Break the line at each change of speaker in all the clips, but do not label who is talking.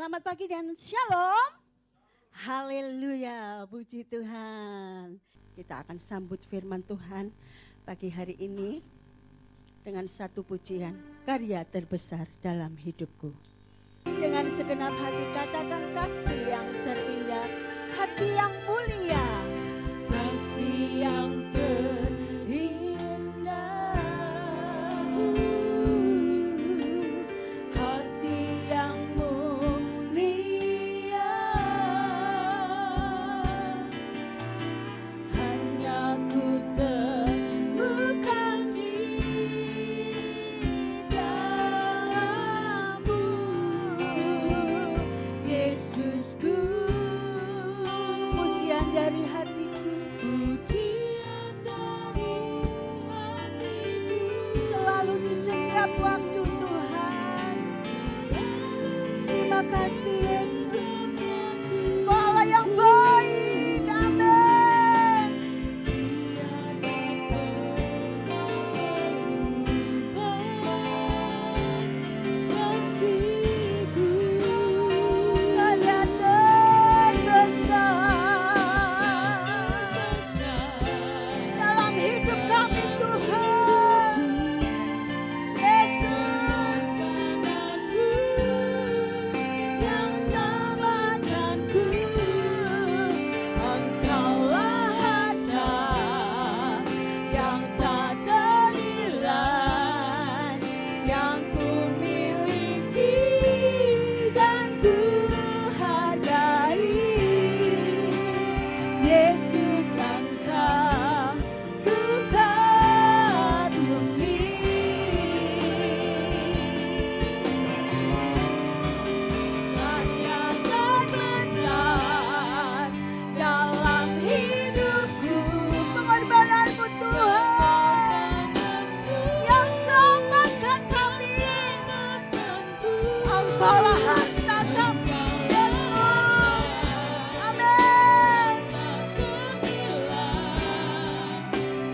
Selamat pagi dan shalom. Haleluya, puji Tuhan. Kita akan sambut firman Tuhan pagi hari ini dengan satu pujian, karya terbesar dalam hidupku. Dengan segenap hati katakan kasih yang terindah, hati yang mulia, kasih yang terindah, hati yang mulia, hanya ku temukan di dalam-Mu, Yesusku. Pujian dari hatiku, pujian dari hatiku, selalu di setiap waktu Tuhan. Terima kasih Yesus, Kau Allah yang baik, amin. Kasih-Ku, karya terbesar dalam hidup kami Tuhan. Yesus, yang samakanku, Engkaulah harta yang tak ternilai, yang ku miliki dan ku hargai. Yesus, Engkau ku kagumi. Karya terbesar dalam hidupku, pengorbananmu Tuhan, yang selamatkan kami. Engkaulah harta kami, Yesus, amin.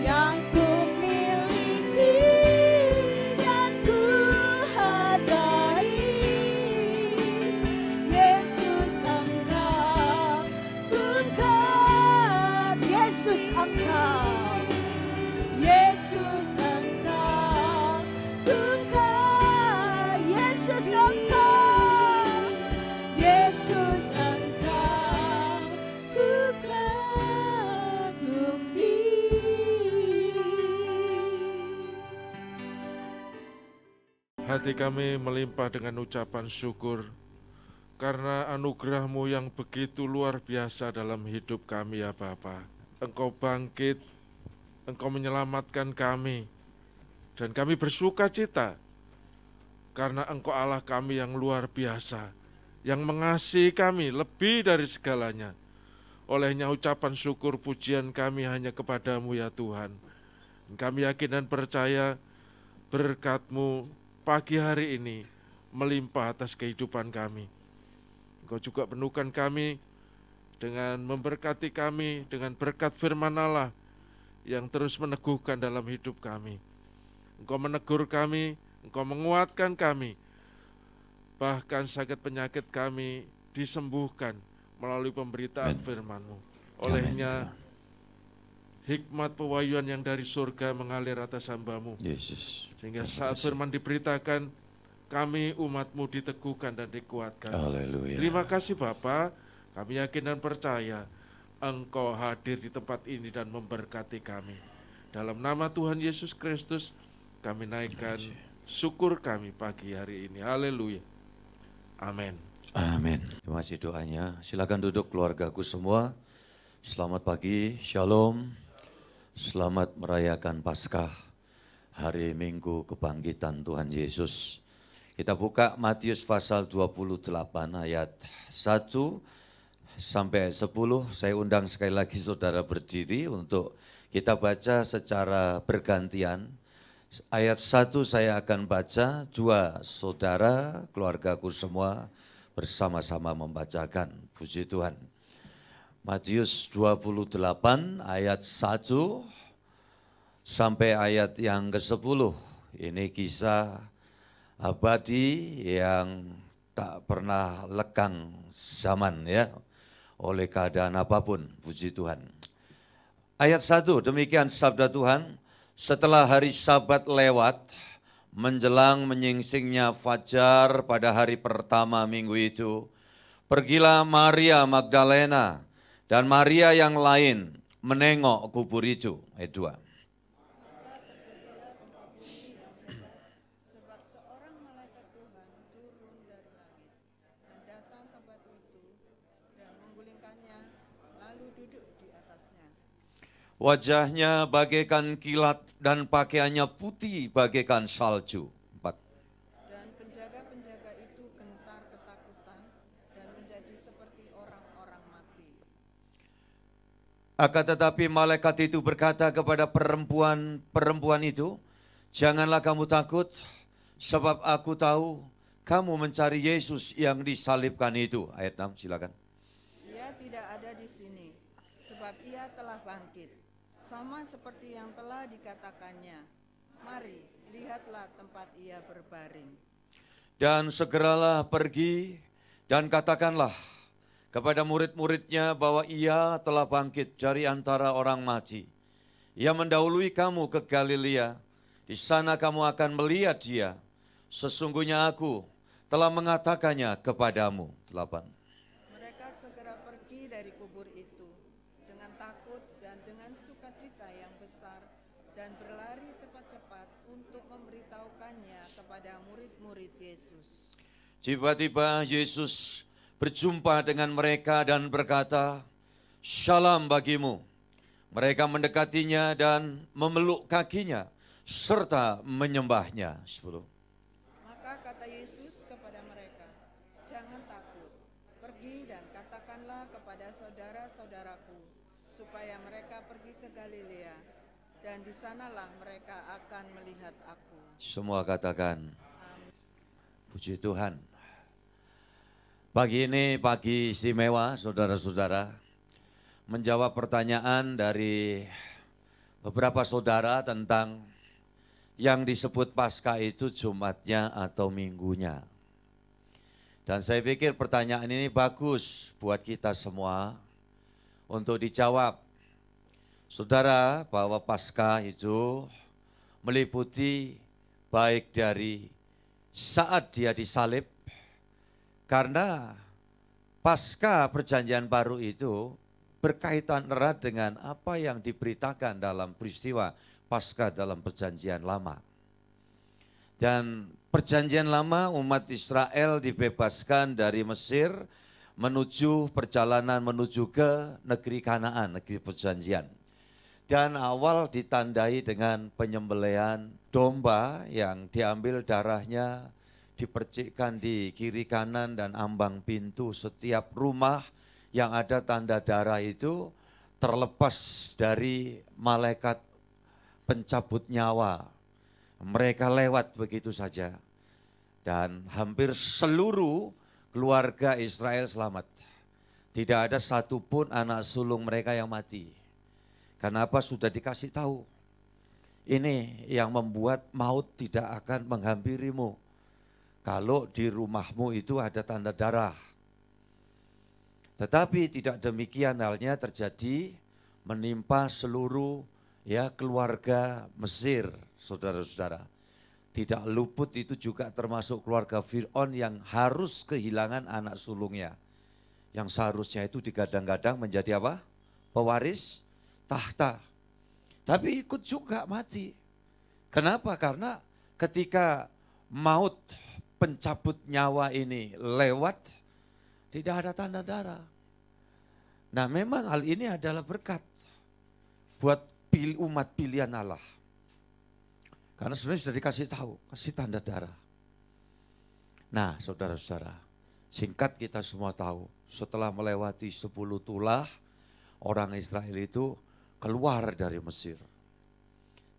Yang ku miliki dan ku hargai. Yesus, Engkau ku kagumi. Yesus, Engkau, Yesus, Engkau ku kagumi. Yesus, Engkau, Yesus, Engkau ku kagumi.
Hati kami melimpah dengan ucapan syukur karena anugerah-Mu yang begitu luar biasa dalam hidup kami ya Bapa. Engkau bangkit, Engkau menyelamatkan kami, dan kami bersuka cita karena Engkau Allah kami yang luar biasa, yang mengasihi kami lebih dari segalanya. Olehnya ucapan syukur pujian kami hanya kepada-Mu ya Tuhan. Kami yakin dan percaya berkat-Mu pagi hari ini melimpah atas kehidupan kami. Engkau juga penuhkan kami dengan memberkati kami dengan berkat firman Allah yang terus meneguhkan dalam hidup kami. Engkau menegur kami, Engkau menguatkan kami, bahkan sakit penyakit kami disembuhkan melalui pemberitaan firman-Mu. Olehnya hikmat pewahyuan yang dari surga mengalir atas hamba-Mu.
Yesus.
Sehingga saat firman diberitakan, kami umat-Mu diteguhkan dan dikuatkan.
Haleluya.
Terima kasih Bapa, kami yakin dan percaya Engkau hadir di tempat ini dan memberkati kami. Dalam nama Tuhan Yesus Kristus, kami naikkan syukur kami pagi hari ini. Haleluya. Amin.
Amin. Terima kasih doanya. Silakan duduk keluargaku semua. Selamat pagi, shalom. Selamat merayakan Paskah, hari Minggu kebangkitan Tuhan Yesus. Kita buka Matius pasal 28 ayat 1 sampai 10. Saya undang sekali lagi saudara berdiri untuk kita baca secara bergantian. Ayat 1 saya akan baca, 2 saudara, keluargaku semua bersama-sama membacakan. Puji Tuhan. Matius 28 ayat 1 sampai ayat yang ke-10. Ini kisah abadi yang tak pernah lekang zaman ya, oleh keadaan apapun, puji Tuhan. Ayat 1, demikian sabda Tuhan, setelah hari Sabat lewat, menjelang menyingsingnya fajar pada hari pertama minggu itu, pergilah Maria Magdalena dan Maria yang lain menengok kubur itu. Ayat 2.
Sebab seorang malaikat Tuhan turun dari langit dan datang ke batu itu dan menggulingkannya, lalu duduk di atasnya.
Wajahnya bagaikan kilat dan pakaiannya putih bagaikan salju. 4.
Dan penjaga-penjaga itu gentar ketakutan dan menjadi seperti orang-orang mati.
Akan tetapi malaikat itu berkata kepada perempuan itu, janganlah kamu takut, sebab aku tahu kamu mencari Yesus yang disalibkan itu. Ayat 6, silakan.
Ia tidak ada di sini, sebab ia telah bangkit, sama seperti yang telah dikatakannya. Mari, lihatlah tempat ia berbaring.
Dan segeralah pergi dan katakanlah kepada murid-muridnya bahwa ia telah bangkit dari antara orang mati. Ia mendahului kamu ke Galilea, di sana kamu akan melihat dia. Sesungguhnya aku telah mengatakannya kepadamu. 8.
Mereka segera pergi dari kubur itu dengan takut dan dengan sukacita yang besar dan berlari cepat-cepat untuk memberitahukannya kepada murid-murid Yesus.
Tiba-tiba Yesus berjumpa dengan mereka dan berkata, "Shalom bagimu." Mereka mendekatinya dan memeluk kakinya serta menyembahnya. 10.
Maka kata Yesus kepada mereka, "Jangan takut, pergi dan katakanlah kepada saudara-saudaraku, supaya mereka pergi ke Galilea, dan di sanalah mereka akan melihat aku."
Semua katakan, puji Tuhan. Pagi ini pagi istimewa, saudara-saudara, menjawab pertanyaan dari beberapa saudara tentang yang disebut Paskah itu Jumatnya atau Minggunya. Dan saya pikir pertanyaan ini bagus buat kita semua untuk dijawab. Saudara, bahwa Paskah itu meliputi baik dari saat dia disalib, karena Paskah Perjanjian Baru itu berkaitan erat dengan apa yang diberitakan dalam peristiwa Paskah dalam Perjanjian Lama. Dan Perjanjian Lama umat Israel dibebaskan dari Mesir menuju perjalanan menuju ke negeri Kanaan, negeri Perjanjian. Dan awal ditandai dengan penyembelihan domba yang diambil darahnya, dipercikkan di kiri kanan dan ambang pintu setiap rumah yang ada tanda darah itu terlepas dari malaikat pencabut nyawa. Mereka lewat begitu saja. Dan hampir seluruh keluarga Israel selamat. Tidak ada satupun anak sulung mereka yang mati. Kenapa? Sudah dikasih tahu. Ini yang membuat maut tidak akan menghampirimu. Kalau di rumahmu itu ada tanda darah. Tetapi tidak demikian halnya terjadi menimpa seluruh keluarga Mesir, saudara-saudara. Tidak luput itu juga termasuk keluarga Fir'aun yang harus kehilangan anak sulungnya. Yang seharusnya itu digadang-gadang menjadi apa? Pewaris tahta. Tapi ikut juga mati. Kenapa? Karena ketika maut pencabut nyawa ini lewat, tidak ada tanda darah. Nah, memang hal ini adalah berkat buat umat pilihan Allah. Karena sebenarnya sudah dikasih tahu, kasih tanda darah. Nah, saudara-saudara, singkat kita semua tahu, setelah melewati 10 tulah, orang Israel itu keluar dari Mesir.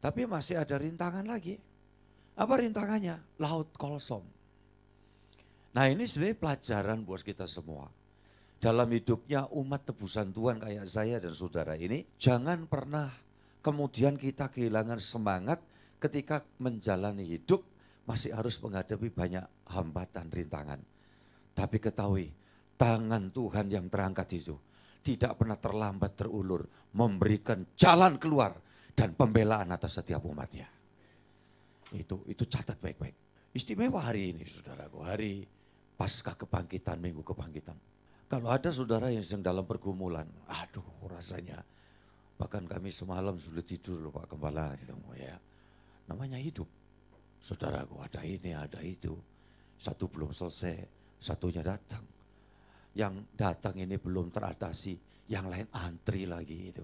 Tapi masih ada rintangan lagi. Apa rintangannya? Laut Kolsom. Nah, ini sebenarnya pelajaran buat kita semua. Dalam hidupnya umat tebusan Tuhan kayak saya dan saudara ini, jangan pernah kemudian kita kehilangan semangat ketika menjalani hidup masih harus menghadapi banyak hambatan, rintangan. Tapi ketahui, tangan Tuhan yang terangkat itu tidak pernah terlambat terulur, memberikan jalan keluar dan pembelaan atas setiap umatnya. Itu catat baik-baik. Istimewa hari ini saudaraku, hari Pasca kebangkitan, Minggu kebangkitan. Kalau ada saudara yang sedang dalam pergumulan, aduh rasanya, bahkan kami semalam sudah tidur loh Pak Gembala, gitu, ya. Namanya hidup. Saudaraku, ada ini, ada itu. Satu belum selesai, satunya datang. Yang datang ini belum teratasi, yang lain antri lagi itu.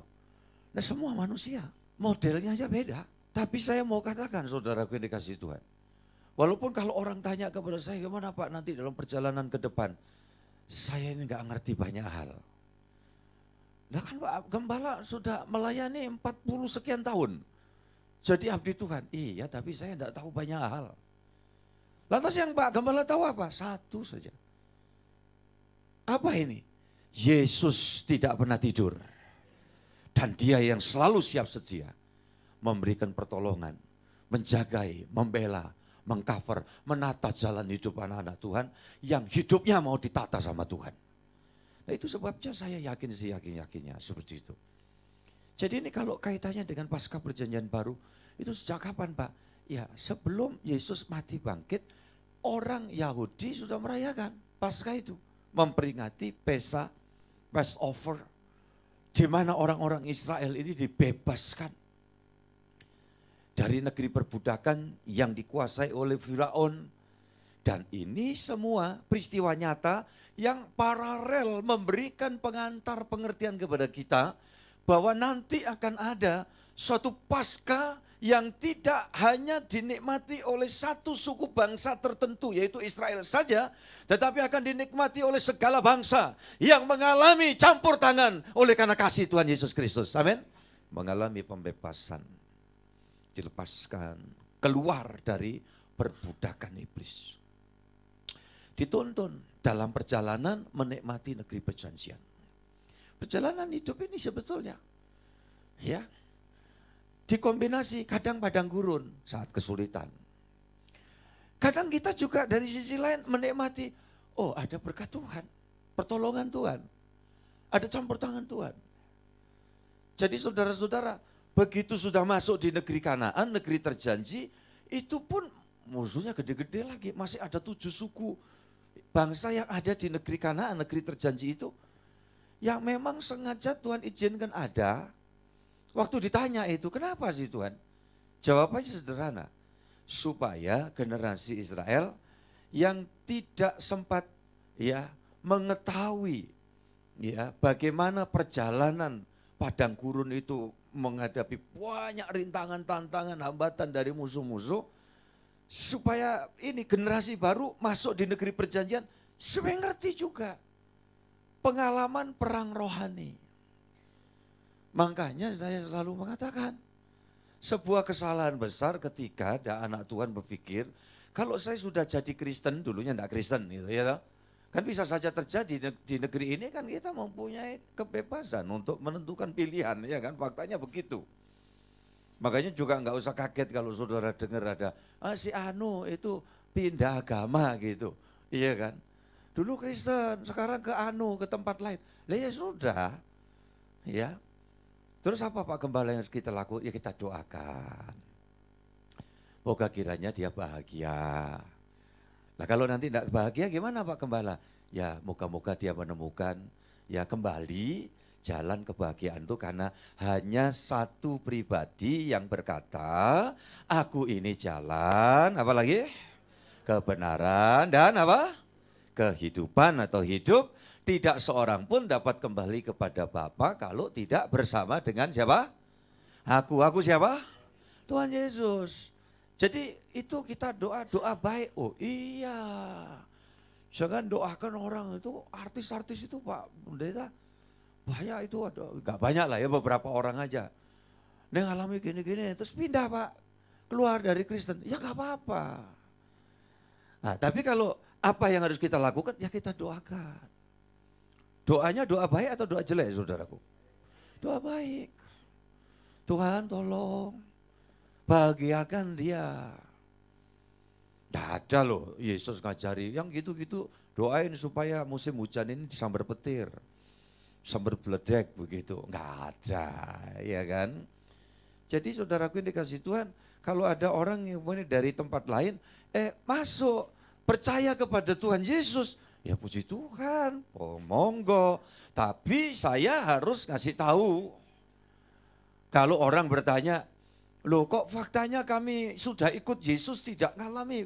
Nah semua manusia, modelnya aja beda. Tapi saya mau katakan saudaraku yang dikasih Tuhan. Walaupun kalau orang tanya kepada saya, gimana Pak nanti dalam perjalanan ke depan. Saya ini gak ngerti banyak hal. Nah kan Pak Gembala sudah melayani 40 sekian tahun. Jadi abdi Tuhan. Iya tapi saya gak tahu banyak hal. Lantas yang Pak Gembala tahu apa? Satu saja. Apa ini? Yesus tidak pernah tidur. Dan dia yang selalu siap sedia. Memberikan pertolongan. Menjagai, membela, mengcover, menata jalan hidup anak-anak Tuhan. Yang hidupnya mau ditata sama Tuhan. Nah itu sebabnya saya yakin seyakin-yakinnya seperti itu. Jadi ini kalau kaitannya dengan pasca perjanjian baru. Itu sejak kapan Pak? Ya sebelum Yesus mati bangkit. Orang Yahudi sudah merayakan pasca itu. Memperingati Passover, di mana orang-orang Israel ini dibebaskan dari negeri perbudakan yang dikuasai oleh Firaun. Dan ini semua peristiwa nyata yang paralel memberikan pengantar pengertian kepada kita bahwa nanti akan ada suatu Paskah yang tidak hanya dinikmati oleh satu suku bangsa tertentu yaitu Israel saja, tetapi akan dinikmati oleh segala bangsa yang mengalami campur tangan oleh karena kasih Tuhan Yesus Kristus. Amin. Mengalami pembebasan, dilepaskan, keluar dari perbudakan iblis. Dituntun dalam perjalanan menikmati negeri perjanjian. Perjalanan hidup ini sebetulnya ya dikombinasi kadang padang gurun saat kesulitan. Kadang kita juga dari sisi lain menikmati, oh ada berkat Tuhan, pertolongan Tuhan, ada campur tangan Tuhan. Jadi saudara-saudara, begitu sudah masuk di negeri Kanaan, negeri terjanji, itu pun musuhnya gede-gede lagi. Masih ada 7 suku bangsa yang ada di negeri Kanaan, negeri terjanji itu. Yang memang sengaja Tuhan izinkan ada. Waktu ditanya itu, kenapa sih Tuhan? Jawabannya sederhana. Supaya generasi Israel yang tidak sempat ya mengetahui ya bagaimana perjalanan padang gurun itu menghadapi banyak rintangan, tantangan, hambatan dari musuh-musuh. Supaya ini generasi baru masuk di negeri perjanjian, supaya ngerti juga pengalaman perang rohani. Makanya saya selalu mengatakan, sebuah kesalahan besar ketika ada anak Tuhan berpikir, kalau saya sudah jadi Kristen, dulunya enggak Kristen gitu ya. Kan bisa saja terjadi di negeri ini kan kita mempunyai kebebasan untuk menentukan pilihan ya kan, faktanya begitu. Makanya juga enggak usah kaget kalau saudara dengar ada, si Anu itu pindah agama gitu, iya kan. Dulu Kristen, sekarang ke Anu, ke tempat lain. Lah ya sudah, ya. Terus apa Pak Gembala yang harus kita lakukan? Ya kita doakan. Moga kiranya dia bahagia. Nah kalau nanti tidak bahagia gimana Pak Gembala? Ya moga-moga dia menemukan ya kembali jalan kebahagiaan itu karena hanya satu pribadi yang berkata, aku ini jalan, apa lagi? Kebenaran dan apa? Kehidupan atau hidup. Tidak seorang pun dapat kembali kepada Bapa kalau tidak bersama dengan siapa? Aku siapa? Tuhan Yesus. Jadi itu kita doa baik. Oh iya. Jangan doakan orang itu, artis-artis itu Pak Pendeta. Banyak itu ada, enggak banyak lah ya beberapa orang aja. Dia ngalami gini-gini terus pindah Pak. Keluar dari Kristen, ya enggak apa-apa. Nah tapi kalau apa yang harus kita lakukan? Ya kita doakan. Doanya doa baik atau doa jelek saudaraku? Doa baik. Tuhan tolong bahagiakan dia. Tidak ada loh Yesus ngajari yang gitu-gitu doain supaya musim hujan ini disambar petir, sambar beledek begitu. Enggak ada, ya kan? Jadi saudaraku yang dikasih Tuhan, kalau ada orang yang dari tempat lain, masuk, percaya kepada Tuhan Yesus, ya puji Tuhan, oh monggo. Tapi saya harus ngasih tahu, kalau orang bertanya, loh kok faktanya kami sudah ikut Yesus tidak ngalami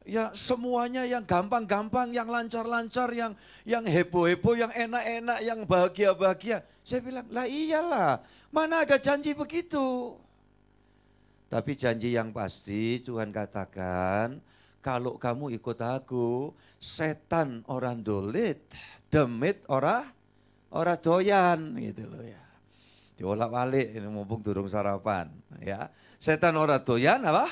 ya semuanya yang gampang-gampang, yang lancar-lancar, yang heboh-heboh, yang enak-enak, yang bahagia-bahagia. Saya bilang, lah iyalah, mana ada janji begitu. Tapi janji yang pasti Tuhan katakan, kalau kamu ikut aku, setan orang dolit, demit ora doyan gitu loh ya. Diolak-alik ini mumpung durung sarapan ya. Setan ora doyan apa?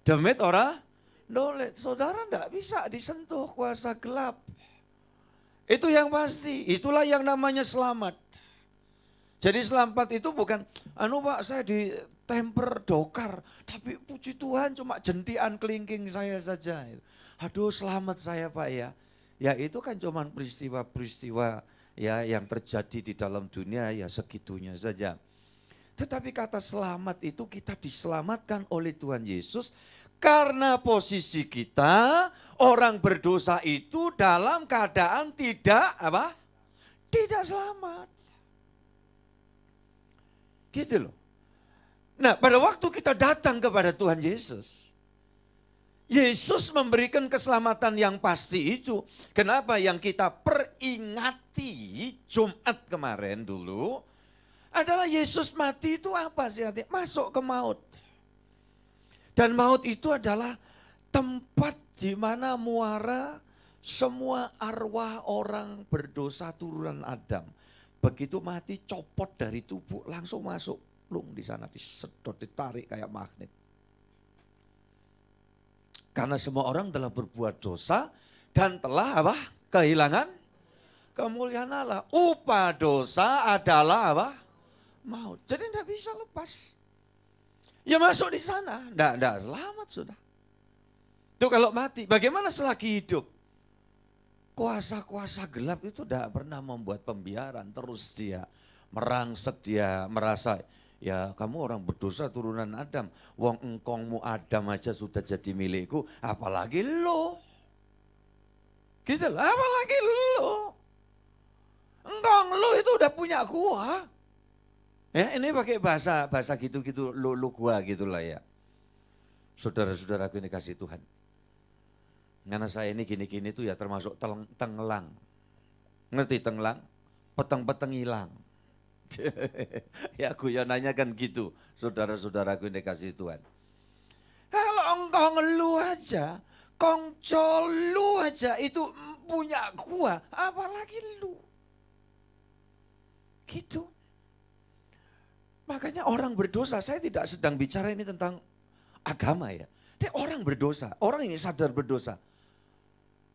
Demit ora dolit. Saudara enggak bisa disentuh kuasa gelap. Itu yang pasti, itulah yang namanya selamat. Jadi selamat itu bukan, Pak saya ditemper dokar, tapi puji Tuhan cuma jentian kelingking saya saja. Aduh selamat saya Pak ya. Ya itu kan cuma peristiwa-peristiwa ya yang terjadi di dalam dunia ya segitunya saja. Tetapi kata selamat itu kita diselamatkan oleh Tuhan Yesus karena posisi kita orang berdosa itu dalam keadaan tidak apa? Tidak selamat. Gitu loh. Nah pada waktu kita datang kepada Tuhan Yesus, Yesus memberikan keselamatan yang pasti itu. Kenapa yang kita peringati Jumat kemarin dulu, adalah Yesus mati itu apa sih artinya? Masuk ke maut. Dan maut itu adalah tempat di mana muara semua arwah orang berdosa turunan Adam. Begitu mati copot dari tubuh langsung masuk plung di sana, disedot, ditarik kayak magnet. Karena semua orang telah berbuat dosa dan telah apa? Kehilangan kemuliaan Allah. Upah dosa adalah apa? Maut. Jadi tidak bisa lepas. Ya masuk di sana, tidak selamat sudah. Itu kalau mati, bagaimana selagi hidup? Kuasa-kuasa gelap itu tidak pernah membuat pembiaran, terus dia merangsek, dia merasa ya kamu orang berdosa turunan Adam, wong engkongmu Adam aja sudah jadi milikku, apalagi lo. Gitu loh, apalagi lo. Engkong lo itu udah punya gua. Ya ini pakai bahasa gitu-gitu, lo gua gitulah ya. Saudara-saudaraku ini kasih Tuhan. Karena saya ini gini-gini tuh ya termasuk tenggelang. Ngerti tenggelang? Peteng-peteng hilang. Ya guyonannya kan gitu, saudara-saudaraku yang dikasih Tuhan. Kalau engkau ngeluh aja, kongco lu aja itu punya gua, apalagi lu. Gitu. Makanya orang berdosa, saya tidak sedang bicara ini tentang agama ya. Dia orang berdosa, orang yang sadar berdosa.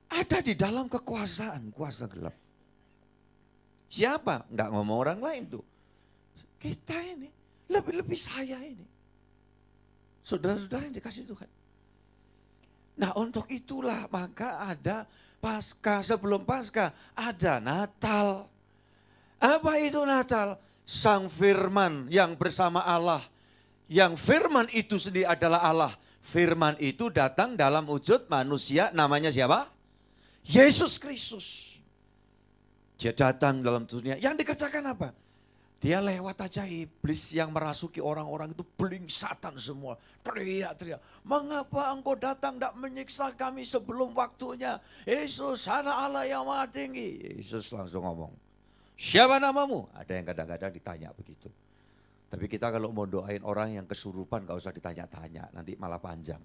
Ada di dalam kekuasaan, kuasa gelap. Siapa? Enggak ngomong orang lain tuh. Kita ini, lebih-lebih saya ini. Saudara-saudara yang dikasih Tuhan. Nah untuk itulah maka ada Paskah, sebelum Paskah ada Natal. Apa itu Natal? Sang Firman yang bersama Allah. Yang Firman itu sendiri adalah Allah. Firman itu datang dalam wujud manusia, namanya siapa? Yesus Kristus. Dia datang dalam dunia. Yang dikerjakan apa? Dia lewat aja iblis yang merasuki orang-orang itu belingsatan semua. Teriak-teriak. Mengapa engkau datang tidak menyiksa kami sebelum waktunya? Yesus anak Allah yang maha tinggi. Yesus langsung ngomong. Siapa namamu? Ada yang kadang-kadang ditanya begitu. Tapi kita kalau mau doain orang yang kesurupan gak usah ditanya-tanya. Nanti malah panjang.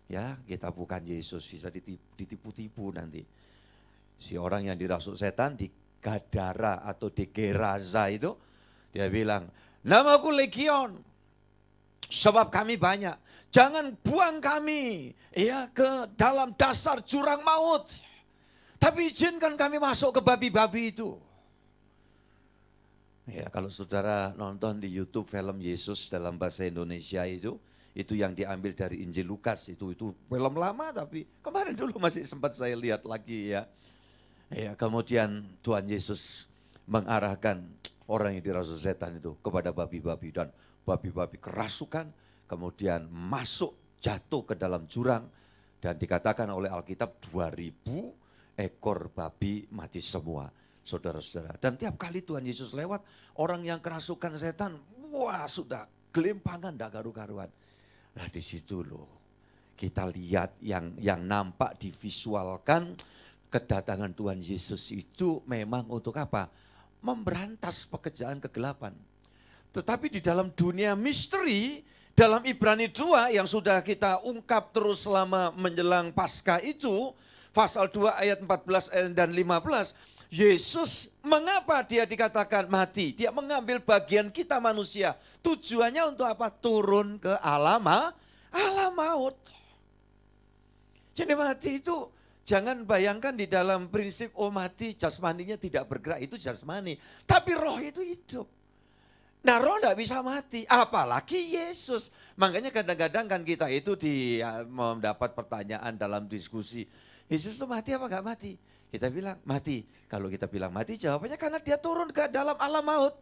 Ya kita bukan Yesus, bisa ditipu-tipu nanti. Si orang yang dirasuk setan di Gadara atau di Geraza itu, dia bilang, namaku Legion, sebab kami banyak. Jangan buang kami ya ke dalam dasar jurang maut. Tapi izinkan kami masuk ke babi-babi itu. Ya kalau saudara nonton di YouTube film Yesus dalam bahasa Indonesia Itu yang diambil dari Injil Lukas, itu film lama tapi kemarin dulu masih sempat saya lihat lagi ya. Ya, kemudian Tuhan Yesus mengarahkan orang yang dirasuki setan itu kepada babi-babi, dan babi-babi kerasukan, kemudian masuk jatuh ke dalam jurang, dan dikatakan oleh Alkitab 2000 ekor babi mati semua, saudara-saudara. Dan tiap kali Tuhan Yesus lewat, orang yang kerasukan setan, wah sudah gelimpangan, dah karu-karuan. Nah di situ loh kita lihat yang nampak divisualkan kedatangan Tuhan Yesus itu memang untuk apa? Memberantas pekerjaan kegelapan. Tetapi di dalam dunia misteri, dalam Ibrani 2 yang sudah kita ungkap terus selama menjelang Paskah itu, pasal 2 ayat 14 dan 15, Yesus mengapa dia dikatakan mati? Dia mengambil bagian kita manusia. Tujuannya untuk apa? Turun ke alam maut. Jadi mati itu jangan bayangkan di dalam prinsip mati jasmaninya tidak bergerak, itu jasmani. Tapi roh itu hidup. Nah roh tidak bisa mati, apalagi Yesus. Makanya kadang-kadang kan kita itu mendapat pertanyaan dalam diskusi, Yesus itu mati apa enggak mati? Kita bilang mati. Kalau kita bilang mati jawabannya karena dia turun ke dalam alam maut.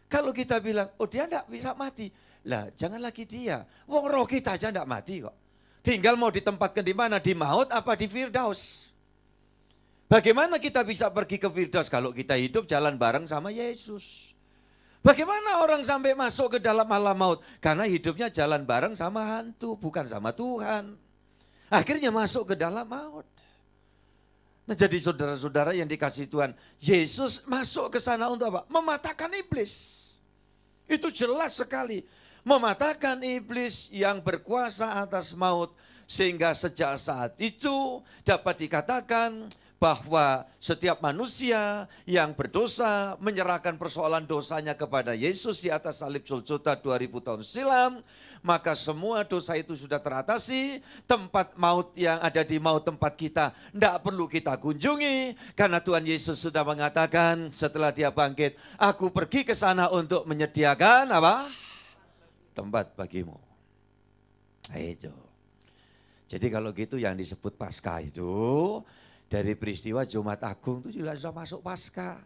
Kalau kita bilang, oh dia enggak bisa mati. Lah jangan lagi dia, wong roh kita aja enggak mati kok. Tinggal mau ditempatkan di mana, di maut apa di Firdaus. Bagaimana kita bisa pergi ke Firdaus kalau kita hidup jalan bareng sama Yesus? Bagaimana orang sampai masuk ke dalam alam maut? Karena hidupnya jalan bareng sama hantu, bukan sama Tuhan. Akhirnya masuk ke dalam maut. Nah jadi saudara-saudara yang dikasihi Tuhan, Yesus masuk ke sana untuk apa? Mematahkan iblis. Itu jelas sekali. Mematahkan iblis yang berkuasa atas maut. Sehingga sejak saat itu dapat dikatakan bahwa setiap manusia yang berdosa menyerahkan persoalan dosanya kepada Yesus di atas salib Golgota 2000 tahun silam, maka semua dosa itu sudah teratasi. Tempat maut yang ada di maut tempat kita tidak perlu kita kunjungi, karena Tuhan Yesus sudah mengatakan setelah dia bangkit, aku pergi ke sana untuk menyediakan apa? Tempat bagimu. Itu. Jadi kalau gitu yang disebut Paskah itu dari peristiwa Jumat Agung itu juga sudah masuk Paskah.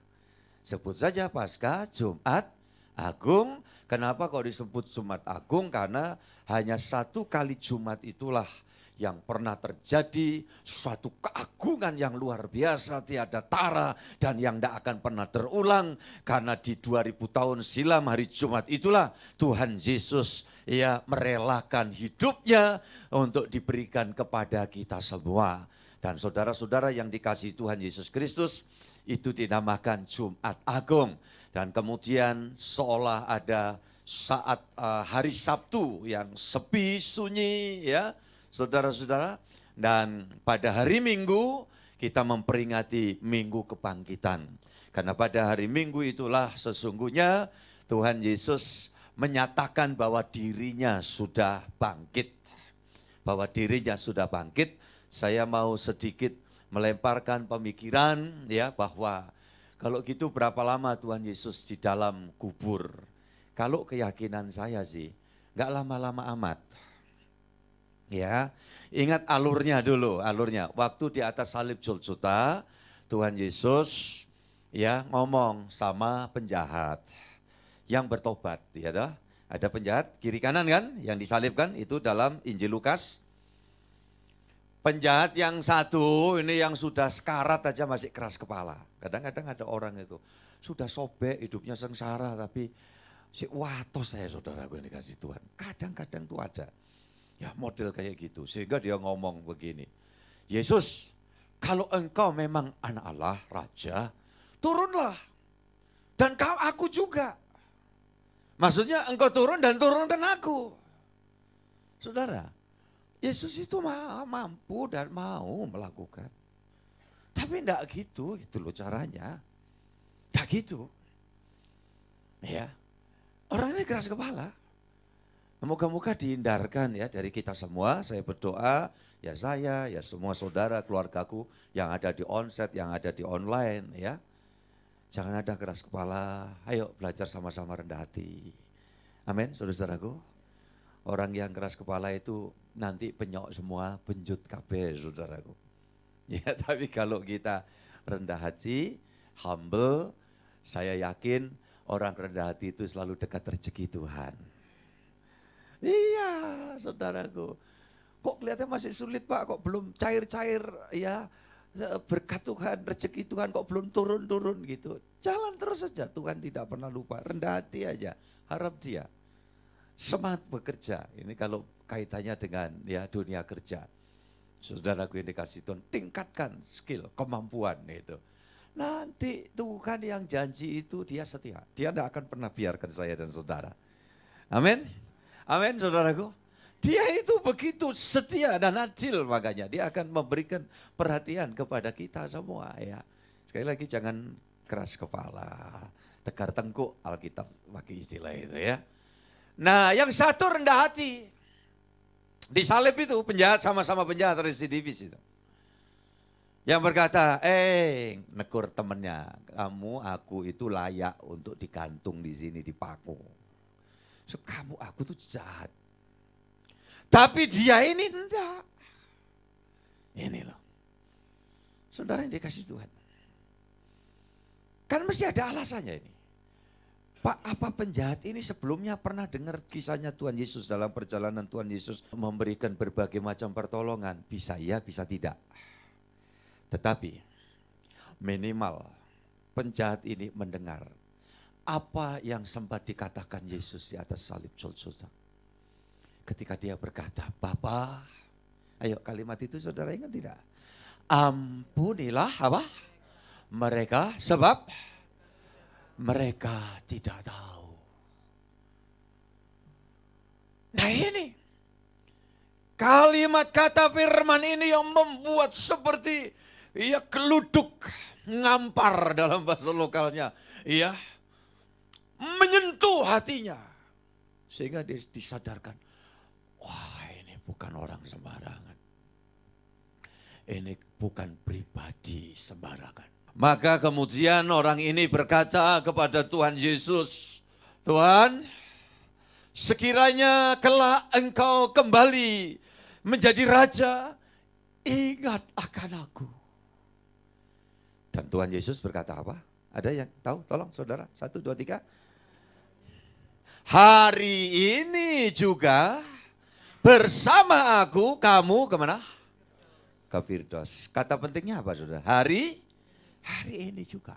Sebut saja Paskah Jumat Agung. Kenapa kok disebut Jumat Agung? Karena hanya satu kali Jumat itulah yang pernah terjadi suatu keagungan yang luar biasa, tiada tara, dan yang tidak akan pernah terulang. Karena di 2000 tahun silam hari Jumat itulah Tuhan Yesus merelakan hidupnya untuk diberikan kepada kita semua. Dan saudara-saudara yang dikasihi Tuhan Yesus Kristus, itu dinamakan Jumat Agung. Dan kemudian seolah ada saat hari Sabtu yang sepi, sunyi ya saudara-saudara. Dan pada hari Minggu kita memperingati Minggu Kebangkitan. Karena pada hari Minggu itulah sesungguhnya Tuhan Yesus menyatakan bahwa dirinya sudah bangkit. Bahwa dirinya sudah bangkit. Saya mau sedikit melemparkan pemikiran ya bahwa kalau gitu berapa lama Tuhan Yesus di dalam kubur? Kalau keyakinan saya sih nggak lama-lama amat. Ya, ingat alurnya dulu, alurnya. Waktu di atas salib Golgota, Tuhan Yesus ya ngomong sama penjahat yang bertobat, ya toh? Ada penjahat kiri kanan kan yang disalibkan itu dalam Injil Lukas. Penjahat yang satu ini yang sudah sekarat aja masih keras kepala. Kadang-kadang ada orang itu sudah sobek hidupnya sengsara tapi si watos saya saudaraku yang dikasih Tuhan. Kadang-kadang tuh ada ya model kayak gitu sehingga dia ngomong begini. Yesus, kalau engkau memang anak Allah, raja, turunlah. Dan aku juga. Maksudnya engkau turun dan turunkan aku. Saudara, Yesus itu mampu dan mau melakukan. Tapi enggak gitu loh caranya. Enggak gitu. Ya. Orang ini keras kepala. Moga-moga dihindarkan ya dari kita semua. Saya berdoa, ya saya, ya semua saudara, keluargaku yang ada di onset, yang ada di online ya. Jangan ada keras kepala, ayo belajar sama-sama rendah hati. Amin, saudara-saudaraku. Orang yang keras kepala itu nanti penyok semua, benjut kabeh saudaraku. Ya, tapi kalau kita rendah hati, humble, saya yakin orang rendah hati itu selalu dekat rezeki Tuhan. Iya, saudaraku. Kok kelihatannya masih sulit Pak, kok belum cair-cair ya. Berkat Tuhan, rezeki Tuhan kok belum turun-turun gitu. Jalan terus saja, Tuhan tidak pernah lupa. Rendah hati aja, harap dia. Semangat bekerja, ini kalau kaitannya dengan ya dunia kerja. Saudaraku yang dikasih Tuhan, tingkatkan skill, kemampuan itu. Nanti Tuhan yang janji itu dia setia. Dia tidak akan pernah biarkan saya dan saudara. Amin. Amin saudaraku. Dia itu begitu setia dan adil, makanya dia akan memberikan perhatian kepada kita semua ya. Sekali lagi jangan keras kepala, tegar tengkuk Alkitab pakai istilah itu ya. Nah yang satu rendah hati, disalib itu penjahat sama-sama penjahat residivis itu. Yang berkata, negur temennya, kamu aku itu layak untuk digantung di sini dipaku. So, kamu aku tuh jahat. Tapi dia ini enggak. Ini loh. Saudara yang dikasih Tuhan. Kan mesti ada alasannya ini. Pak, apa penjahat ini sebelumnya pernah dengar kisahnya Tuhan Yesus dalam perjalanan Tuhan Yesus memberikan berbagai macam pertolongan? Bisa iya, bisa tidak. Tetapi minimal penjahat ini mendengar apa yang sempat dikatakan Yesus di atas salib Golgota. Ketika dia berkata, Bapa, ayo kalimat itu saudara ingat tidak? Ampunilah apa? Mereka sebab mereka tidak tahu. Nah ini kalimat kata firman ini yang membuat seperti ia geluduk, ngampar dalam bahasa lokalnya. Ia menyentuh hatinya. Sehingga dia disadarkan, wah ini bukan orang sembarangan. Ini bukan pribadi sembarangan. Maka kemudian orang ini berkata kepada Tuhan Yesus, Tuhan, sekiranya kelak engkau kembali menjadi raja, ingat akan aku. Dan Tuhan Yesus berkata apa? Ada yang tahu? Tolong saudara, 1, 2, 3. Hari ini juga bersama aku kamu kemana? Ke Firdaus. Kata pentingnya apa saudara? Hari ini juga.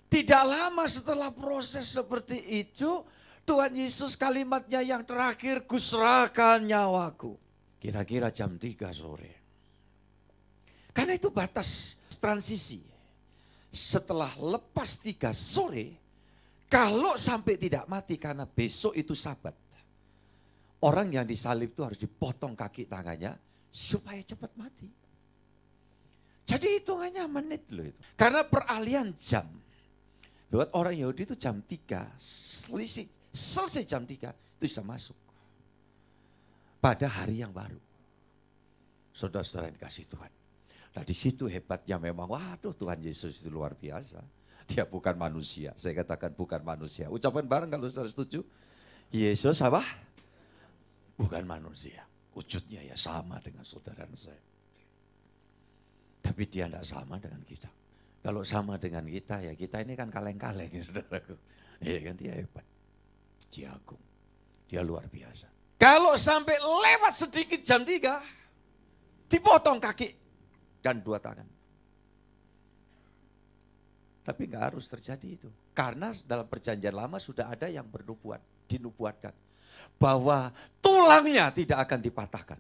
Tidak lama setelah proses seperti itu, Tuhan Yesus kalimatnya yang terakhir, kuserahkan nyawaku. Kira-kira jam 3 sore. Karena itu batas transisi. Setelah lepas 3 sore, kalau sampai tidak mati karena besok itu Sabat. Orang yang disalib itu harus dipotong kaki tangannya supaya cepat mati. Jadi hitungannya menit loh itu. Karena peralihan jam. Buat orang Yahudi itu jam 3, selesai jam 3 itu bisa masuk. Pada hari yang baru. Saudara-saudara yang dikasih Tuhan. Nah di situ hebatnya memang, waduh Tuhan Yesus itu luar biasa. Dia bukan manusia, saya katakan bukan manusia. Ucapan bareng kalau saudara setuju. Yesus apa? Bukan manusia. Wujudnya ya sama dengan saudara dan saya. Tapi dia tidak sama dengan kita. Kalau sama dengan kita ya kita ini kan kaleng-kaleng ya saudaraku. Iya kan dia hebat. Dia agung. Dia luar biasa. Kalau sampai lewat sedikit jam 3, dipotong kaki dan 2 tangan. Tapi enggak harus terjadi itu. Karena dalam perjanjian lama sudah ada yang dinubuatkan. Bahwa tulangnya tidak akan dipatahkan.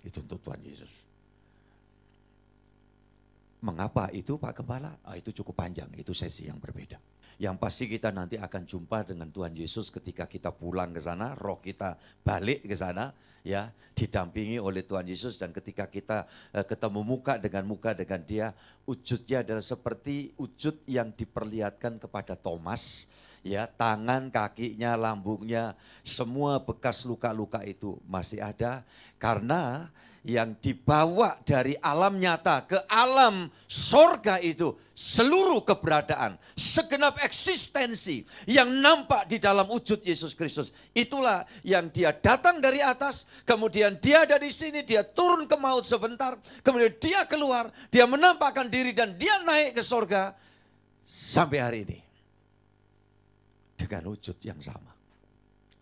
Itu untuk Tuhan Yesus. Mengapa itu Pak Gembala? Itu cukup panjang, itu sesi yang berbeda. Yang pasti kita nanti akan jumpa dengan Tuhan Yesus ketika kita pulang ke sana, roh kita balik ke sana, ya, didampingi oleh Tuhan Yesus dan ketika kita ketemu muka dengan dia, wujudnya adalah seperti wujud yang diperlihatkan kepada Thomas Ya, tangan, kakinya, lambungnya, semua bekas luka-luka itu masih ada karena yang dibawa dari alam nyata ke alam sorga itu seluruh keberadaan, segenap eksistensi yang nampak di dalam wujud Yesus Kristus. Itulah yang dia datang dari atas, kemudian dia ada di sini, dia turun ke maut sebentar, kemudian dia keluar, dia menampakkan diri dan dia naik ke sorga sampai hari ini. Dengan wujud yang sama.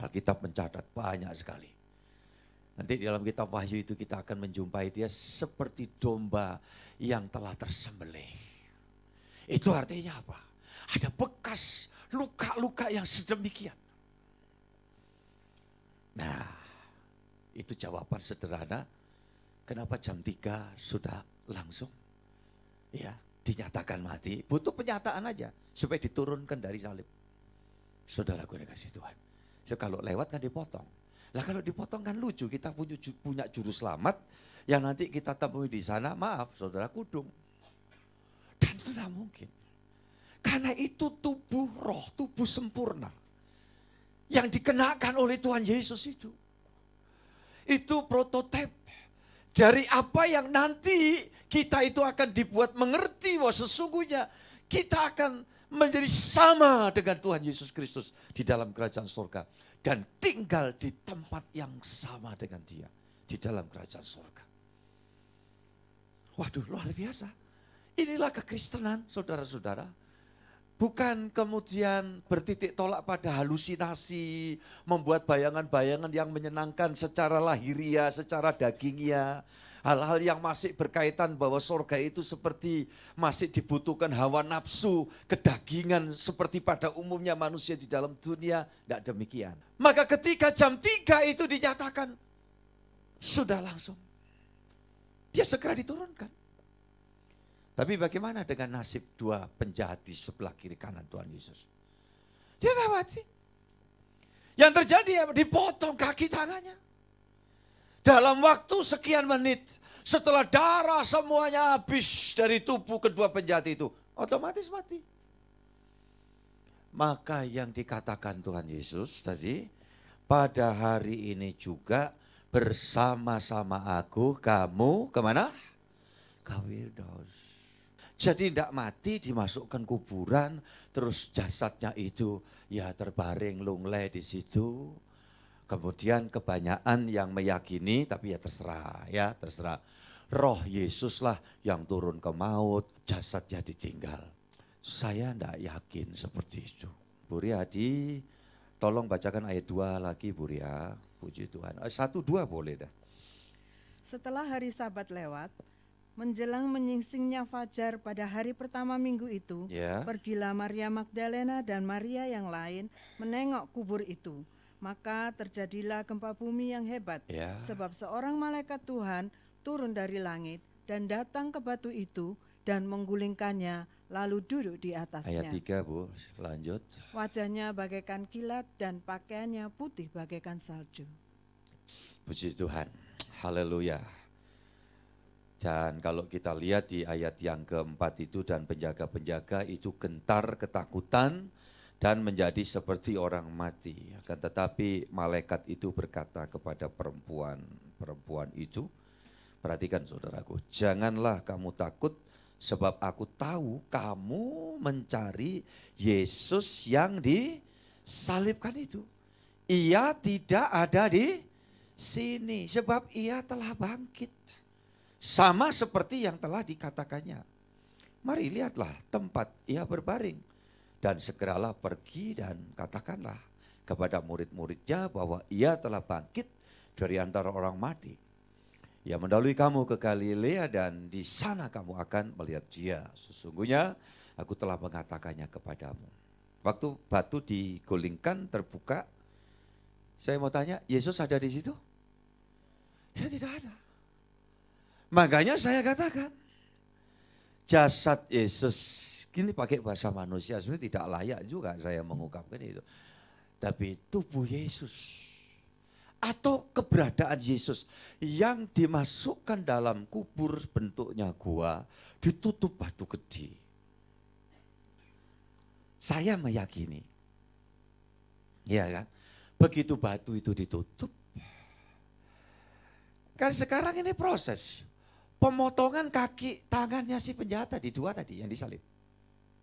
Alkitab mencatat banyak sekali. Nanti di dalam kitab Wahyu itu kita akan menjumpai dia seperti domba yang telah tersembelih. Itu artinya apa? Ada bekas luka-luka yang sedemikian. Nah, itu jawaban sederhana. Kenapa jam 3 sudah langsung? Ya, dinyatakan mati. Butuh penyataan aja supaya diturunkan dari salib. Saudaraku yang kasih Tuhan. So, kalau lewat kan dipotong. Lah kalau dipotong kan lucu, kita punya juru selamat yang nanti kita temui di sana, maaf saudara, kudung. Dan itu tidak mungkin. Karena itu tubuh roh, tubuh sempurna. Yang dikenakan oleh Tuhan Yesus itu. Itu prototipe dari apa yang nanti kita itu akan dibuat mengerti bahwa sesungguhnya kita akan menjadi sama dengan Tuhan Yesus Kristus di dalam kerajaan surga. Dan tinggal di tempat yang sama dengan dia. Di dalam kerajaan surga. Waduh, luar biasa. Inilah kekristenan, saudara-saudara. Bukan kemudian bertitik tolak pada halusinasi, membuat bayangan-bayangan yang menyenangkan secara lahiriah, secara dagingnya. Hal-hal yang masih berkaitan bahwa surga itu seperti masih dibutuhkan hawa nafsu, kedagingan seperti pada umumnya manusia di dalam dunia. Tidak demikian. Maka ketika jam 3 itu dinyatakan, sudah langsung. Dia segera diturunkan. Tapi bagaimana dengan nasib 2 penjahat di sebelah kiri kanan Tuhan Yesus? Dia tidak mati. Yang terjadi dipotong kaki tangannya. Dalam waktu sekian menit, setelah darah semuanya habis dari tubuh kedua penjahat itu, otomatis mati. Maka yang dikatakan Tuhan Yesus tadi, pada hari ini juga bersama-sama aku, kamu kemana? Ke Firdaus. Jadi tidak mati, dimasukkan kuburan, terus jasadnya itu ya terbaring lunglai di situ. Kemudian kebanyakan yang meyakini, tapi ya terserah. Roh Yesuslah yang turun ke maut, jasadnya ditinggal. Saya tidak yakin seperti itu. Bu Riyadi, tolong bacakan ayat 2 lagi Bu Ria, puji Tuhan. 1, 2 boleh dah.
Setelah hari Sabat lewat, menjelang menyingsingnya fajar pada hari pertama minggu itu, pergilah Maria Magdalena dan Maria yang lain menengok kubur itu. Maka terjadilah gempa bumi yang hebat, sebab seorang malaikat Tuhan turun dari langit dan datang ke batu itu dan menggulingkannya, lalu duduk di atasnya.
Ayat 3 Bu, lanjut.
Wajahnya bagaikan kilat dan pakaiannya putih bagaikan salju.
Puji Tuhan, haleluya. Dan kalau kita lihat di ayat yang keempat itu, dan penjaga-penjaga itu gentar ketakutan dan menjadi seperti orang mati. Akan tetapi malaikat itu berkata kepada perempuan itu, perhatikan saudaraku, janganlah kamu takut sebab aku tahu kamu mencari Yesus yang disalibkan itu. Ia tidak ada di sini sebab ia telah bangkit. Sama seperti yang telah dikatakannya. Mari lihatlah tempat ia berbaring. Dan segeralah pergi dan katakanlah kepada murid-muridnya bahwa ia telah bangkit dari antara orang mati. Ia mendahului kamu ke Galilea dan di sana kamu akan melihat dia. Sesungguhnya aku telah mengatakannya kepadamu. Waktu batu digulingkan terbuka, saya mau tanya, Yesus ada di situ? Ya tidak ada. Makanya saya katakan, jasad Yesus, ini pakai bahasa manusia, sebenarnya tidak layak juga saya mengungkapkan itu. Tapi tubuh Yesus atau keberadaan Yesus yang dimasukkan dalam kubur bentuknya gua, ditutup batu gede. Saya meyakini Iya kan? Begitu batu itu ditutup. Kan sekarang ini proses. Pemotongan kaki tangannya si penjahat tadi, 2 tadi yang disalib.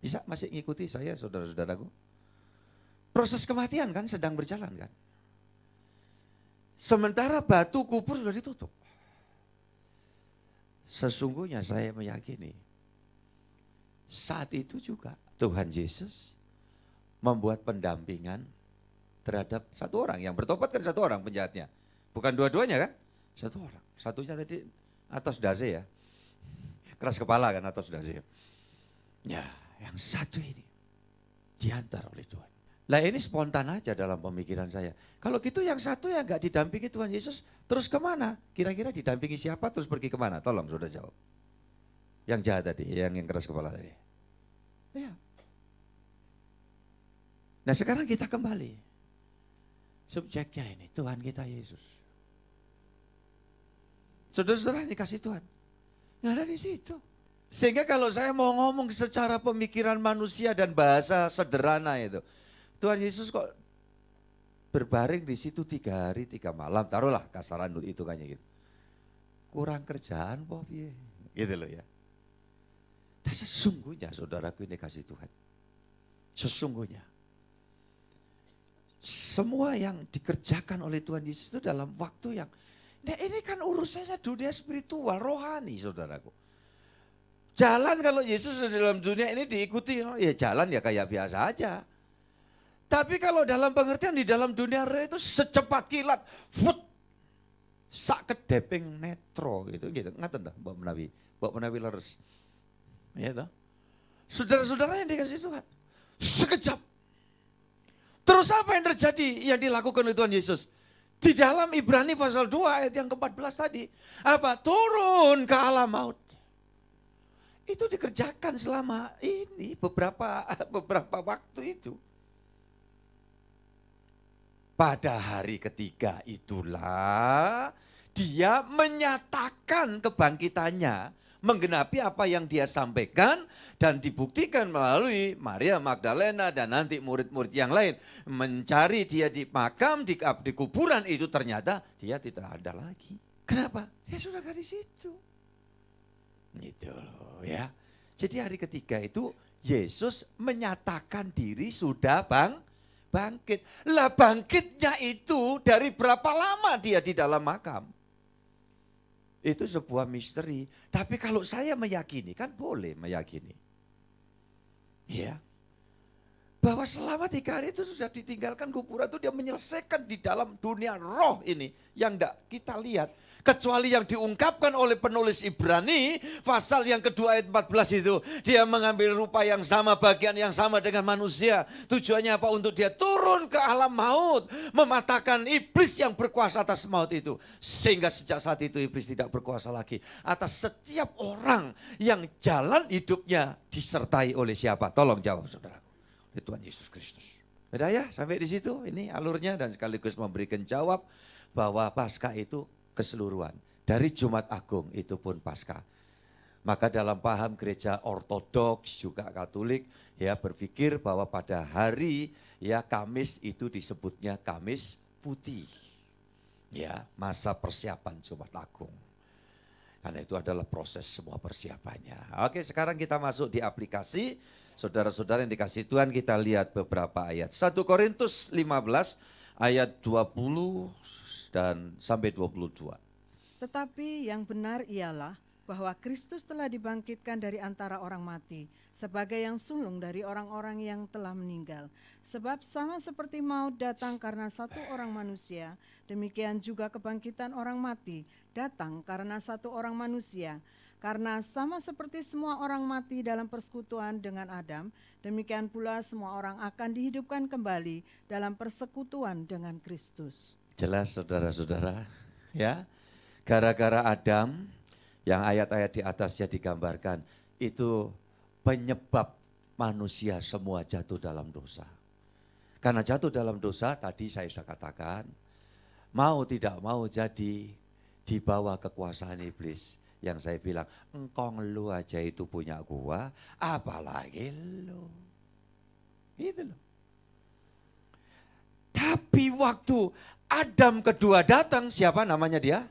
Bisa masih ngikuti saya saudara-saudaraku? Proses kematian kan sedang berjalan kan? Sementara batu kubur sudah ditutup. Sesungguhnya saya meyakini saat itu juga Tuhan Yesus membuat pendampingan terhadap satu orang. Yang bertobat kan satu orang penjahatnya. Bukan dua-duanya kan? Satu orang. Satunya tadi Atos Dase ya. Keras kepala kan Atos Dase. Ya, yang satu ini diantar oleh Tuhan. Lah ini spontan aja dalam pemikiran saya. Kalau gitu yang satu yang gak didampingi Tuhan Yesus terus kemana? Kira-kira didampingi siapa terus pergi kemana? Tolong sudah jawab. Yang jahat tadi, yang keras kepala tadi. Ya. Nah sekarang kita kembali. Subjeknya ini Tuhan kita Yesus. Saudara-saudara ini kasih Tuhan. Nggak ada di situ. Sehingga kalau saya mau ngomong secara pemikiran manusia dan bahasa sederhana itu. Tuhan Yesus kok berbaring di situ 3 hari 3 malam. Taruhlah kasaran itu kayaknya gitu. Kurang kerjaan Bob ya. Gitu loh ya. Dan sesungguhnya saudaraku ini kasih Tuhan. Sesungguhnya. Semua yang dikerjakan oleh Tuhan Yesus itu dalam waktu yang. Nah ini kan urusannya dunia spiritual, rohani saudaraku. Jalan kalau Yesus dalam dunia ini diikuti, ya jalan ya kayak biasa aja. Tapi kalau dalam pengertian di dalam dunia roh itu secepat kilat, sak kedeping netro gitu. Ngaten dah Mbak Menawi leres. Ya toh. Saudara-saudara yang dikasih Tuhan, sekejap. Terus apa yang terjadi yang dilakukan oleh Tuhan Yesus? Di dalam Ibrani pasal 2 ayat yang ke-14 tadi. Apa? Turun ke alam maut. Itu dikerjakan selama ini beberapa waktu itu. Pada hari ketiga itulah dia menyatakan kebangkitannya, menggenapi apa yang dia sampaikan dan dibuktikan melalui Maria Magdalena dan nanti murid-murid yang lain. Mencari dia di makam, di kuburan itu ternyata dia tidak ada lagi. Kenapa? Dia sudah gak di situ. Gitu loh ya. Jadi hari ketiga itu Yesus menyatakan diri sudah bangkit. Lah bangkitnya itu dari berapa lama dia di dalam makam? Itu sebuah misteri. Tapi kalau saya meyakini, kan boleh meyakini. Ya. Bahwa selama 3 hari itu sudah ditinggalkan kuburan itu dia menyelesaikan di dalam dunia roh ini. Yang tidak kita lihat. Kecuali yang diungkapkan oleh penulis Ibrani, pasal yang kedua ayat 14 itu. Dia mengambil rupa yang sama, bagian yang sama dengan manusia. Tujuannya apa? Untuk dia turun ke alam maut. Mematahkan iblis yang berkuasa atas maut itu. Sehingga sejak saat itu iblis tidak berkuasa lagi. Atas setiap orang yang jalan hidupnya disertai oleh siapa? Tolong jawab saudara. Oleh Tuhan Yesus Kristus. Udah ya sampai di situ. Ini alurnya dan sekaligus memberikan jawab bahwa Paskah itu keseluruhan. Dari Jumat Agung itu pun Paskah. Maka dalam paham gereja ortodoks juga Katolik ya berpikir bahwa pada hari ya Kamis itu disebutnya Kamis Putih. Ya, masa persiapan Jumat Agung. Karena itu adalah proses semua persiapannya. Oke, sekarang kita masuk di aplikasi. Saudara-saudara yang dikasih Tuhan, kita lihat beberapa ayat. 1 Korintus 15 ayat 20 dan sampai 22.
Tetapi yang benar ialah bahwa Kristus telah dibangkitkan dari antara orang mati sebagai yang sulung dari orang-orang yang telah meninggal. Sebab sama seperti maut datang karena satu orang manusia, demikian juga kebangkitan orang mati datang karena satu orang manusia. Karena sama seperti semua orang mati dalam persekutuan dengan Adam, demikian pula semua orang akan dihidupkan kembali dalam persekutuan dengan Kristus.
Jelas saudara-saudara ya, gara-gara Adam yang ayat-ayat di atasnya digambarkan itu penyebab manusia semua jatuh dalam dosa. Karena jatuh dalam dosa tadi saya sudah katakan, mau tidak mau jadi di bawah kekuasaan iblis. Yang saya bilang, engkong lu aja itu punya gua, apalagi lu. Itu loh. Tapi waktu Adam kedua datang, siapa namanya dia?